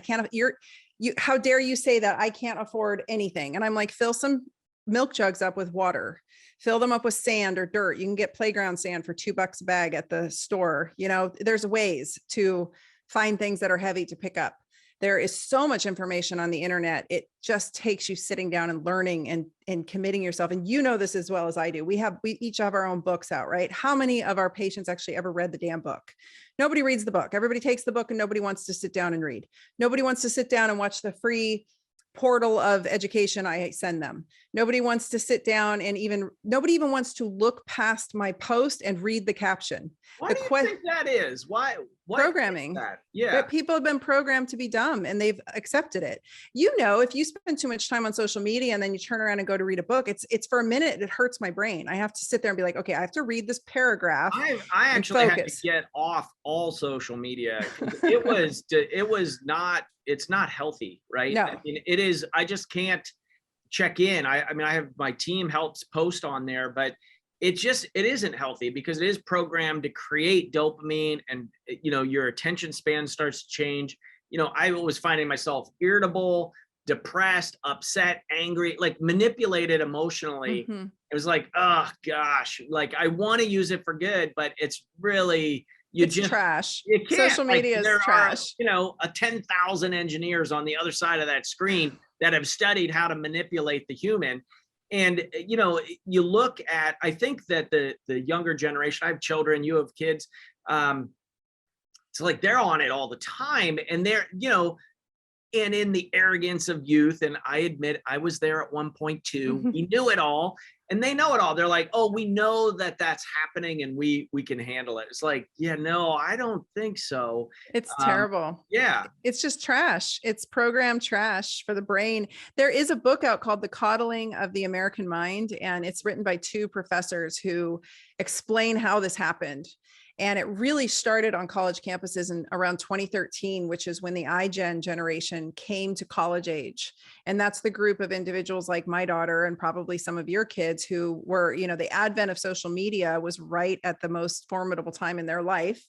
how dare you say that? I can't afford anything. And I'm like, fill some milk jugs up with water, fill them up with sand or dirt. You can get playground sand for $2 a bag at the store. There's ways to find things that are heavy to pick up. There is so much information on the internet. It just takes you sitting down and learning and committing yourself. And this as well as I do. We each have our own books out, right? How many of our patients actually ever read the damn book? Nobody reads the book. Everybody takes the book and nobody wants to sit down and read. Nobody wants to sit down and watch the free portal of education I send them. Nobody wants to sit down and nobody even wants to look past my post and read the caption. Why do you think that is? Why programming? That? Yeah. But people have been programmed to be dumb and they've accepted it. If you spend too much time on social media and then you turn around and go to read a book, it's for a minute, it hurts my brain. I have to sit there and be like, okay, I have to read this paragraph. I actually had to get off all social media. It's not healthy, right? No. I mean, it is, I just can't check in. I have my team helps post on there, but it isn't healthy because it is programmed to create dopamine, and your attention span starts to change. I was finding myself irritable, depressed, upset, angry, like manipulated emotionally. Mm-hmm. It was like, oh gosh, like I want to use it for good, but it's really, it's trash. Social media is trash. A 10,000 engineers on the other side of that screen that have studied how to manipulate the human. And, you look at, I think that the younger generation, I have children, you have kids. It's like they're on it all the time, and they're, and in the arrogance of youth, and I admit I was there at one point too. We knew it all, and they know it all. They're like, oh, we know that that's happening and we can handle it. It's like, yeah, no, I don't think so. It's terrible. Yeah. It's just trash. It's programmed trash for the brain. There is a book out called The Coddling of the American Mind, and it's written by 2 professors who explain how this happened. And it really started on college campuses in around 2013, which is when the iGen generation came to college age. And that's the group of individuals like my daughter and probably some of your kids who were, the advent of social media was right at the most formidable time in their life.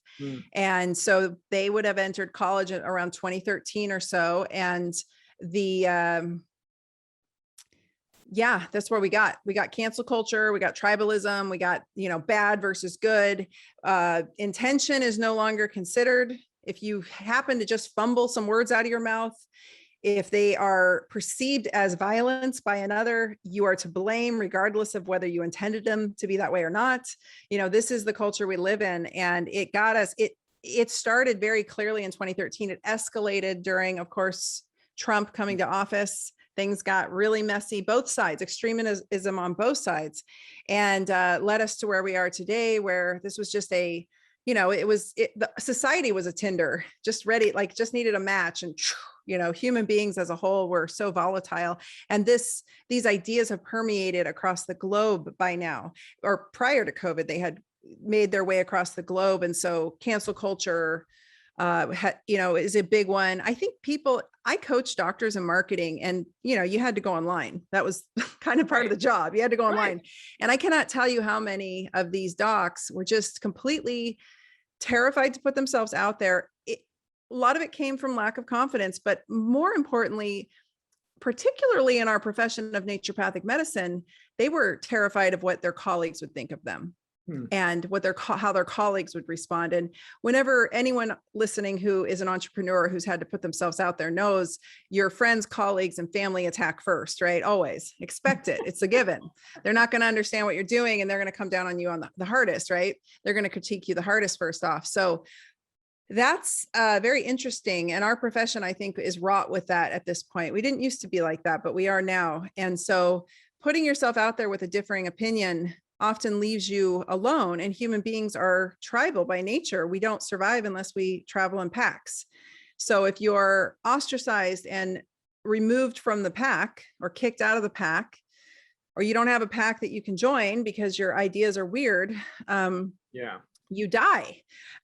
And so they would have entered college at around 2013 or so. And Yeah, that's where we got cancel culture, we got tribalism, we got, bad versus good. Intention is no longer considered. If you happen to just fumble some words out of your mouth, if they are perceived as violence by another, you are to blame regardless of whether you intended them to be that way or not. This is the culture we live in, and it got us, it started very clearly in 2013. It escalated during, of course, Trump coming to office. Things got really messy, both sides, extremism on both sides, and led us to where we are today, where this was just the society was a Tinder, just ready, like just needed a match. And, human beings as a whole were so volatile. And these ideas have permeated across the globe by now, or prior to COVID, they had made their way across the globe. And so cancel culture, is a big one. I think I coach doctors in marketing, and, you had to go online. That was kind of part of the job. You had to go online. Right. And I cannot tell you how many of these docs were just completely terrified to put themselves out there. A lot of it came from lack of confidence, but more importantly, particularly in our profession of naturopathic medicine, they were terrified of what their colleagues would think of them. And how their colleagues would respond. And whenever anyone listening who is an entrepreneur who's had to put themselves out there knows, your friends, colleagues, and family attack first, right? Always expect it. It's a given. They're not going to understand what you're doing, and they're going to come down on you on the hardest, right? They're going to critique you the hardest first off. So that's very interesting. And our profession, I think, is wrought with that at this point. We didn't used to be like that, but we are now. And so putting yourself out there with a differing opinion often leaves you alone, and human beings are tribal by nature. We don't survive unless we travel in packs. So if you're ostracized and removed from the pack, or kicked out of the pack, or you don't have a pack that you can join because your ideas are weird, you die.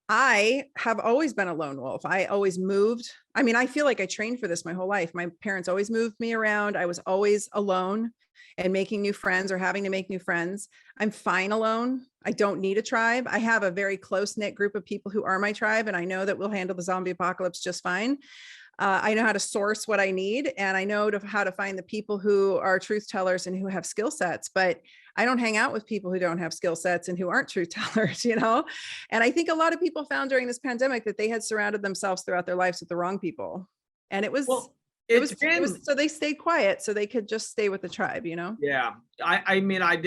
I have always been a lone wolf. I always moved. I mean, I feel like I trained for this my whole life. My parents always moved me around. I was always alone and making new friends, or having to make new friends. I'm fine alone. I don't need a tribe. I have a very close-knit group of people who are my tribe, and I know that we'll handle the zombie apocalypse just fine. I know how to source what I need, and I know how to find the people who are truth tellers and who have skill sets, but I don't hang out with people who don't have skill sets and who aren't truth tellers, And I think a lot of people found during this pandemic that they had surrounded themselves throughout their lives with the wrong people. And it was so they stayed quiet so they could just stay with the tribe, Yeah. I mean, I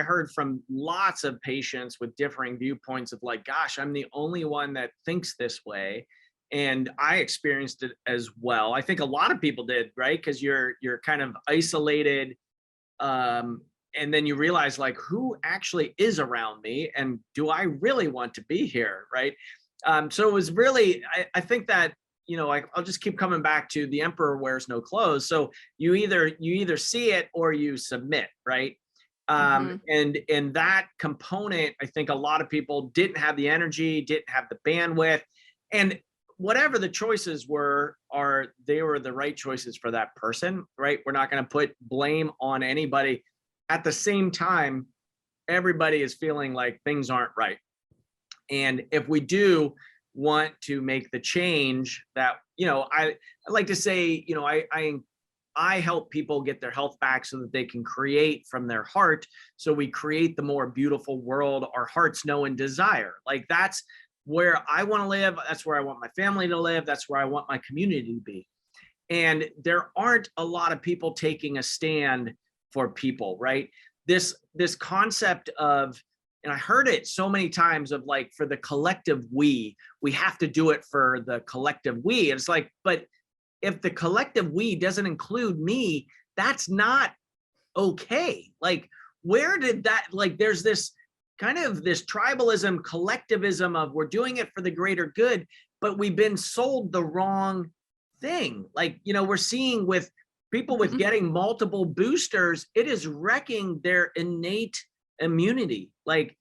heard from lots of patients with differing viewpoints of like, gosh, I'm the only one that thinks this way. And I experienced it as well. I think a lot of people did, right? Because you're kind of isolated. And then you realize, like, who actually is around me, and do I really want to be here, right? So it was really, I think that, I'll just keep coming back to the emperor wears no clothes. So you either see it or you submit, right? And that component, I think a lot of people didn't have the energy, didn't have the bandwidth, and whatever the choices were, they were the right choices for that person, right? We're not going to put blame on anybody. At the same time, everybody is feeling like things aren't right. And if we do want to make the change that, I like to say, I help people get their health back so that they can create from their heart. So we create the more beautiful world our hearts know and desire. Like, that's where I want to live. That's where I want my family to live. That's where I want my community to be. And there aren't a lot of people taking a stand for people, right? This concept of, and I heard it so many times, of like, for the collective we have to do it for the collective we. And it's like, but if the collective we doesn't include me, that's not okay. Like, where did that, like, there's this kind of this tribalism, collectivism of we're doing it for the greater good, but we've been sold the wrong thing. Like, we're seeing with people with getting multiple boosters, it is wrecking their innate immunity. Like,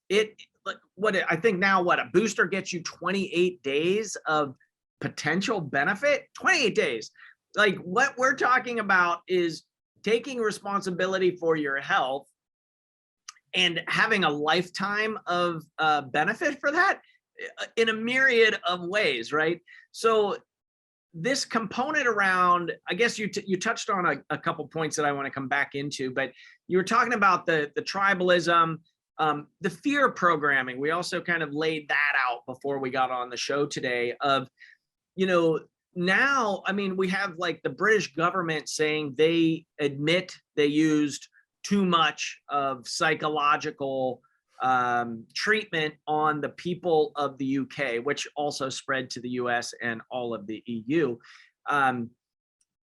I think now, a booster gets you 28 days of potential benefit. 28 days. Like, what we're talking about is taking responsibility for your health and having a lifetime of benefit for that in a myriad of ways, right? So this component around, I guess you touched on a couple points that I want to come back into, but you were talking about the tribalism, the fear programming. We also kind of laid that out before we got on the show today of, now, I mean, we have like the British government saying they admit they used too much of psychological treatment on the people of the UK, which also spread to the US and all of the EU.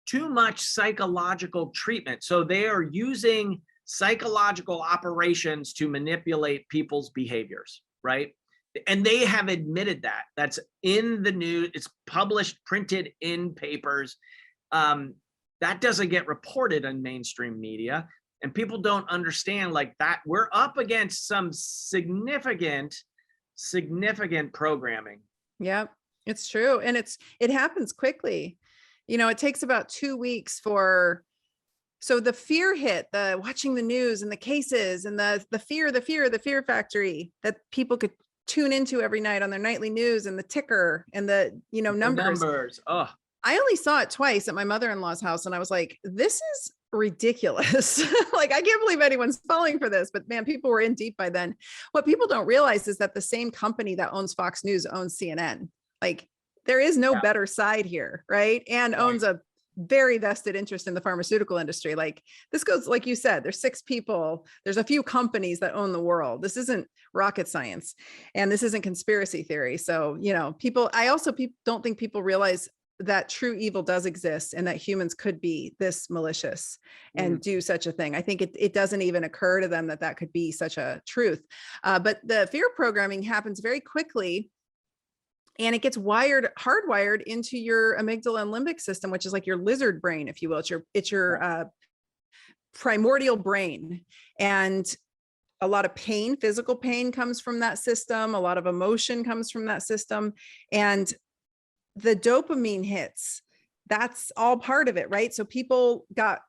Too much psychological treatment. So they are using psychological operations to manipulate people's behaviors, right? And they have admitted that. That's in the news. It's published, printed in papers. That doesn't get reported on mainstream media. And people don't understand like that. We're up against some significant programming. Yeah, it's true. And it happens quickly. It takes about 2 weeks so the fear hit, the watching the news and the cases and the fear factory that people could tune into every night on their nightly news and the ticker and the, numbers. Oh, I only saw it twice at my mother-in-law's house. And I was like, this is ridiculous. Like, I can't believe anyone's falling for this, but man, people were in deep by then. What people don't realize is that the same company that owns Fox News owns CNN. Like, there is no better side here, right? And owns a very vested interest in the pharmaceutical industry. Like, this goes, like you said, there's 6 people, there's a few companies that own the world. This isn't rocket science, and this isn't conspiracy theory. So, I also don't think people realize that true evil does exist and that humans could be this malicious and do such a thing. I think it doesn't even occur to them that could be such a truth. But the fear programming happens very quickly, and it gets hardwired into your amygdala and limbic system, which is like your lizard brain, if you will. It's your primordial brain. And a lot of pain, physical pain, comes from that system. A lot of emotion comes from that system. And the dopamine hits, that's all part of it, right? So people got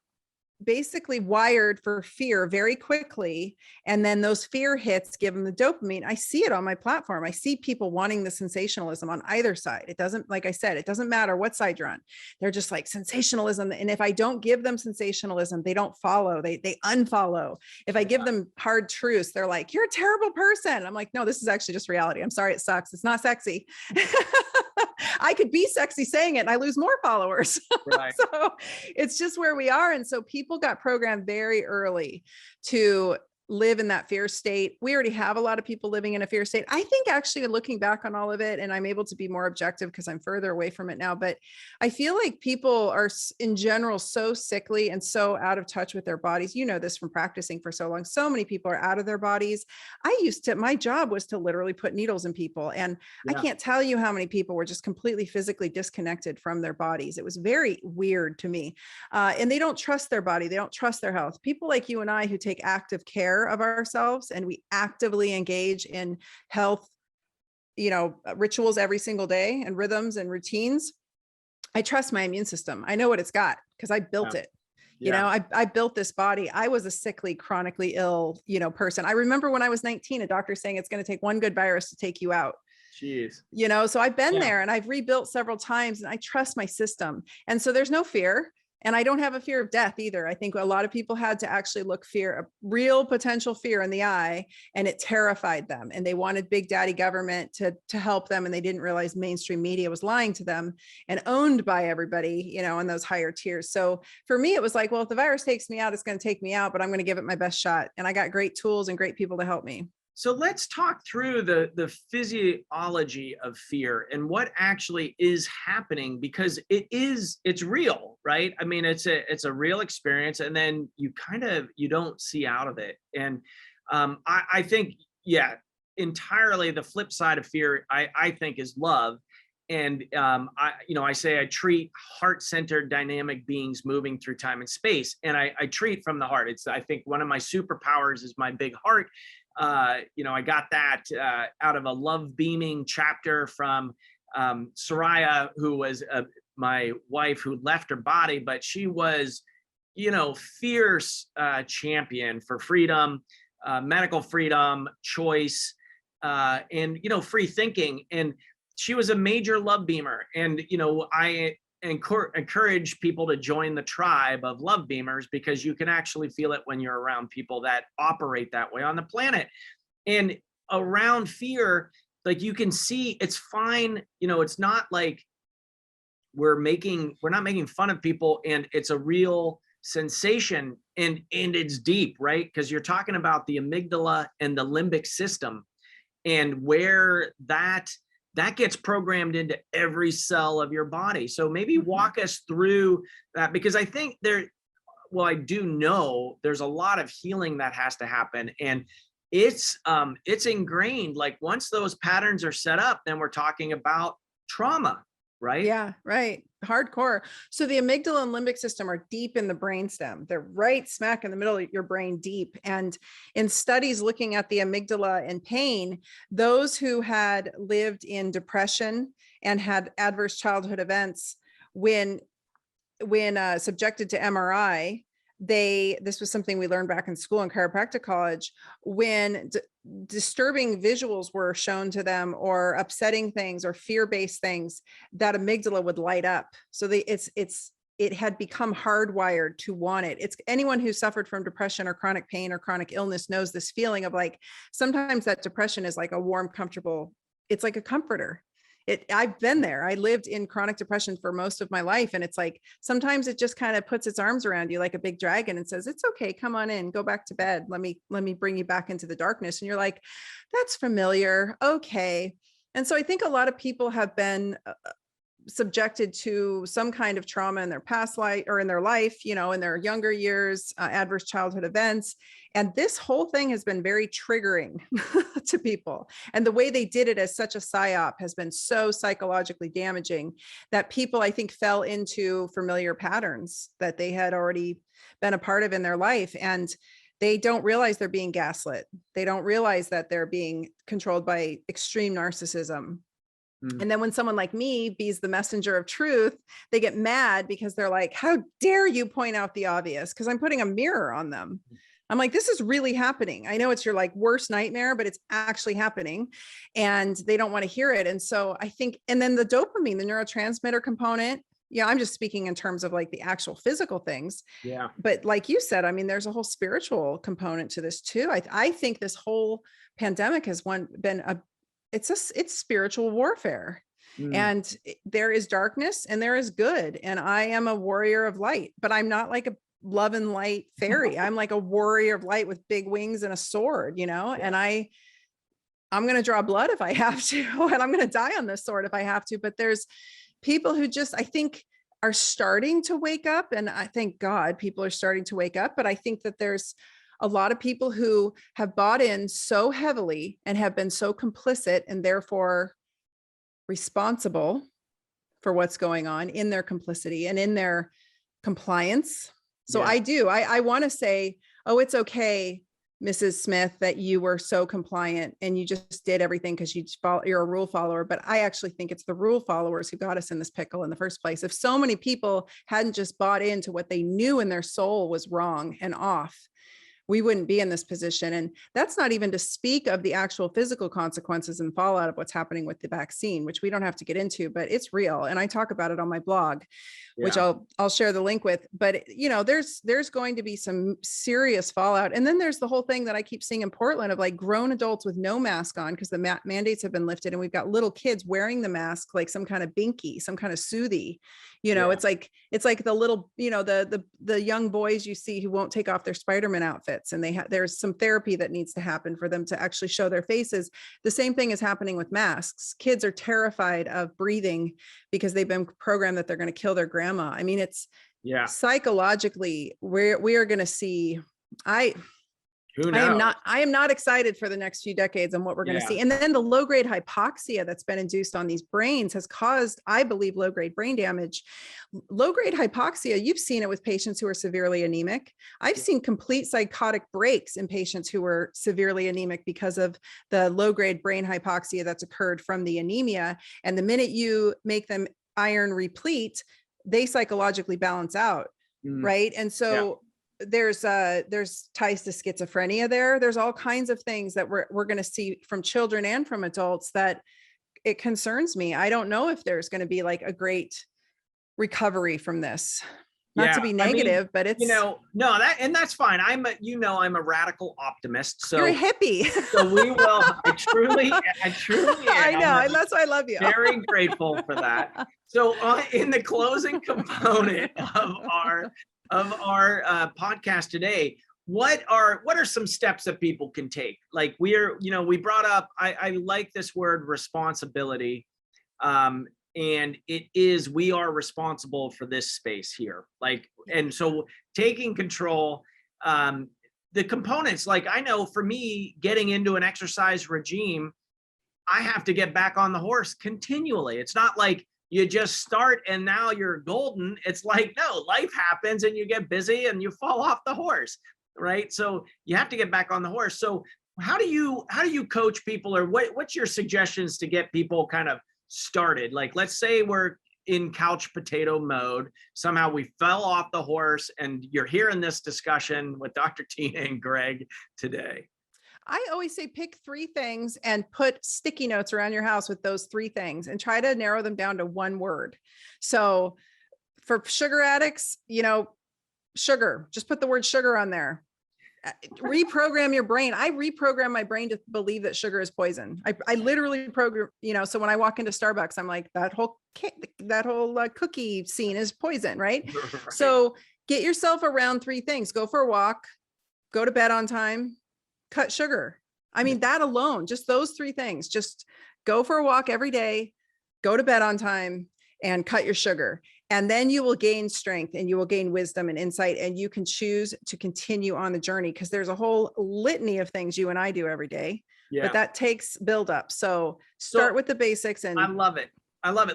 basically wired for fear very quickly. And then those fear hits give them the dopamine. I see it on my platform. I see people wanting the sensationalism on either side. It doesn't, like I said, it doesn't matter what side you're on. They're just like sensationalism. And if I don't give them sensationalism, they don't follow, they unfollow. If I give them hard truths, they're like, you're a terrible person. I'm like, no, this is actually just reality. I'm sorry, it sucks. It's not sexy. I could be sexy saying it and I lose more followers. Right. So it's just where we are. And so people got programmed very early to live in that fear state. We already have a lot of people living in a fear state. I think actually looking back on all of it, and I'm able to be more objective because I'm further away from it now, but I feel like people are in general so sickly and so out of touch with their bodies. You know this from practicing for so long. So many people are out of their bodies. My job was to literally put needles in people. And I can't tell you how many people were just completely physically disconnected from their bodies. It was very weird to me. And they don't trust their body. They don't trust their health. People like you and I who take active care of ourselves and we actively engage in health, rituals every single day and rhythms and routines. I trust my immune system. I know what it's got because I built it. I built this body. I was a sickly, chronically ill, person. I remember when I was 19, a doctor saying it's going to take one good virus to take you out. Jeez. So I've been there and I've rebuilt several times and I trust my system. And so there's no fear. And I don't have a fear of death either. I think a lot of people had to actually look a real potential fear in the eye, and it terrified them. And they wanted big daddy government to help them. And they didn't realize mainstream media was lying to them and owned by everybody, in those higher tiers. So for me, it was like, well, if the virus takes me out, it's going to take me out, but I'm going to give it my best shot. And I got great tools and great people to help me. So let's talk through the physiology of fear and what actually is happening, because it's real, right? I mean, it's a real experience, and then you don't see out of it. And I think, entirely the flip side of fear, I think, is love. And I say I treat heart-centered dynamic beings moving through time and space, and I treat from the heart. I think one of my superpowers is my big heart. I got that out of a love beaming chapter from Soraya, who was my wife who left her body, but she was, fierce champion for freedom, medical freedom, choice, and, free thinking. And she was a major love beamer. And, encourage people to join the tribe of love beamers, because you can actually feel it when you're around people that operate that way on the planet. And around fear, like, you can see it's fine. You know, it's not like we're not making fun of people, and it's a real sensation, and it's deep, right? Because you're talking about the amygdala and the limbic system, and where that gets programmed into every cell of your body. So maybe walk us through that, because I think I do know there's a lot of healing that has to happen, and it's ingrained. Like, once those patterns are set up, then we're talking about trauma, right? Yeah, right. Hardcore. So the amygdala and limbic system are deep in the brainstem. They're right smack in the middle of your brain, deep. And in studies looking at the amygdala and pain, those who had lived in depression and had adverse childhood events, when subjected to MRI, this was something we learned back in school in chiropractic college, when disturbing visuals were shown to them, or upsetting things or fear-based things, that amygdala would light up. So it had become hardwired to want it. It's anyone who suffered from depression or chronic pain or chronic illness knows this feeling of, like, sometimes that depression is like a warm, comfortable, it's like a comforter. I've been there. I lived in chronic depression for most of my life. And it's like, sometimes it just kind of puts its arms around you like a big dragon and says, it's okay, come on in, go back to bed. Let me bring you back into the darkness. And you're like, that's familiar. Okay. And so I think a lot of people have been subjected to some kind of trauma in their past life, or in their life, you know, in their younger years, adverse childhood events. And this whole thing has been very triggering to people. And the way they did it as such a psyop has been so psychologically damaging that people, I think, fell into familiar patterns that they had already been a part of in their life. And they don't realize they're being gaslit. They don't realize that they're being controlled by extreme narcissism. And then when someone like me be the messenger of truth, they get mad because they're like, how dare you point out the obvious? Because I'm putting a mirror on them. I'm like, this is really happening. I know it's your like worst nightmare, but it's actually happening, and they don't want to hear it. And so I think, and then the dopamine, the neurotransmitter component. Yeah, I'm just speaking in terms of like the actual physical things. Yeah. But like you said, I mean, there's a whole spiritual component to this too. I think this whole pandemic has been it's spiritual warfare. And there is darkness and there is good. And I am a warrior of light, but I'm not like a love and light fairy. I'm like a warrior of light with big wings and a sword, you know, and I'm going to draw blood if I have to, and I'm going to die on this sword if I have to. But there's people who just, I think, are starting to wake up. And I thank God people are starting to wake up. But I think that there's a lot of people who have bought in so heavily and have been so complicit and therefore responsible for what's going on in their complicity and in their compliance. So I want to say, oh, it's okay, Mrs. Smith, that you were so compliant and you just did everything because you're a rule follower. But I actually think it's the rule followers who got us in this pickle in the first place. If so many people hadn't just bought into what they knew in their soul was wrong and off, we wouldn't be in this position. And that's not even to speak of the actual physical consequences and fallout of what's happening with the vaccine, which we don't have to get into, but it's real. And I talk about it on my blog, which I'll share the link with. But you know, there's going to be some serious fallout. And then there's the whole thing that I keep seeing in Portland of like grown adults with no mask on because the mandates have been lifted, and we've got little kids wearing the mask like some kind of binky, some kind of soothie. You know, it's like the little, you know, the young boys you see who won't take off their Spider-Man outfits, and there's some therapy that needs to happen for them to actually show their faces. The same thing is happening with masks. Kids are terrified of breathing because they've been programmed that they're going to kill their grandma. I mean, it's psychologically we are going to see. Who knows? I am not excited for the next few decades on what we're going to see. And then the low-grade hypoxia that's been induced on these brains has caused, I believe, low-grade brain damage. Low-grade hypoxia, you've seen it with patients who are severely anemic. I've seen complete psychotic breaks in patients who were severely anemic because of the low-grade brain hypoxia that's occurred from the anemia. And the minute you make them iron replete, they psychologically balance out, right? And so there's ties to schizophrenia there. There's all kinds of things that we're going to see from children and from adults that it concerns me. I don't know if there's going to be like a great recovery from this. Not to be negative, but it's, no, that's fine. I'm a radical optimist. you're a So, hippie. so we will, I truly am. I know. That's why I love you. Very grateful for that. So in the closing component of our podcast today, what are some steps that people can take? Like we brought up, I like this word responsibility. And we are responsible for this space here. And so taking control, the components, like I know for me, getting into an exercise regime, I have to get back on the horse continually. It's not like you just start and now you're golden. It's like, no, life happens and you get busy and you fall off the horse, right? So you have to get back on the horse. So how do you coach people, or what's your suggestions to get people kind of started? Like, let's say we're in couch potato mode. Somehow we fell off the horse, and you're hearing this discussion with Dr. Tyna and Greg today. I always say pick 3 things and put sticky notes around your house with those 3 things and try to narrow them down to 1 word. So for sugar addicts, sugar, just put the word sugar on there. Reprogram your brain. I reprogram my brain to believe that sugar is poison. I literally program, so when I walk into Starbucks, I'm like, that whole cookie scene is poison, right? So get yourself around 3 things. Go for a walk, go to bed on time, cut sugar. I mean, that alone, just those 3 things, just go for a walk every day, go to bed on time, and cut your sugar. And then you will gain strength and you will gain wisdom and insight, and you can choose to continue on the journey, because there's a whole litany of things you and I do every day, but that takes build up. So start with the basics. And I love it.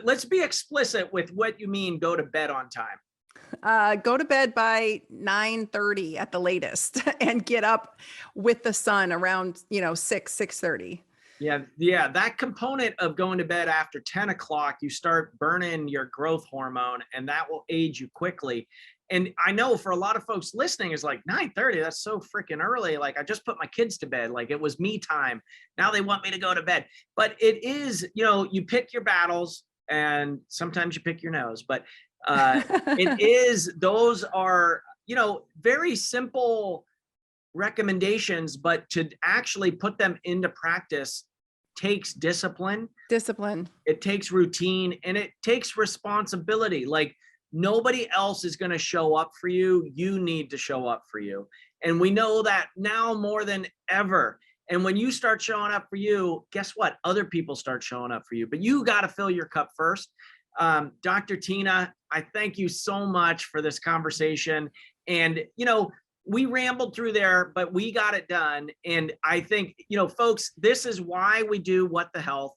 Let's be explicit with what you mean, go to bed on time. Go to bed by 9:30 at the latest and get up with the sun around, 6:30. Yeah. That component of going to bed after 10 o'clock, you start burning your growth hormone, and that will age you quickly. And I know for a lot of folks listening is like 9:30, that's so freaking early. Like I just put my kids to bed. Like it was me time. Now they want me to go to bed. But it is, you pick your battles, and sometimes you pick your nose, but those are, very simple recommendations, but to actually put them into practice takes discipline. It takes routine, and it takes responsibility. Like nobody else is going to show up for you. You need to show up for you. And we know that now more than ever. And when you start showing up for you, guess what? Other people start showing up for you, but you got to fill your cup first. Dr. Tyna, I thank you so much for this conversation. And, we rambled through there, but we got it done. And I think, folks, this is why we do What the Health.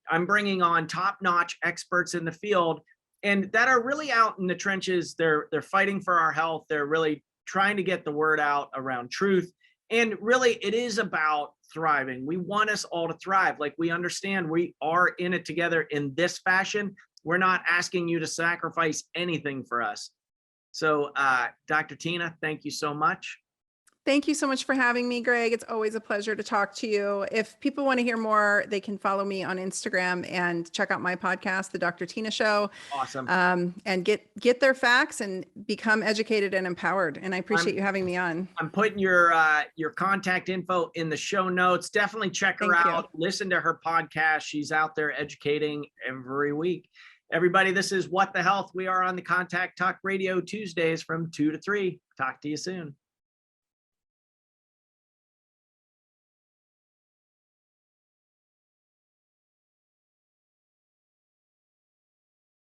I'm bringing on top-notch experts in the field, and that are really out in the trenches. They're fighting for our health. They're really trying to get the word out around truth. And really, it is about thriving. We want us all to thrive. Like we understand we are in it together in this fashion. We're not asking you to sacrifice anything for us. So, Dr. Tyna, thank you so much. Thank you so much for having me, Greg. It's always a pleasure to talk to you. If people want to hear more, they can follow me on Instagram and check out my podcast, The Dr. Tyna Show. Awesome. And get their facts and become educated and empowered. And I appreciate you having me on. I'm putting your contact info in the show notes. Definitely check her out. Listen to her podcast. She's out there educating every week. Everybody, this is What the Health. We are on the Contact Talk Radio Tuesdays from 2 to 3. Talk to you soon.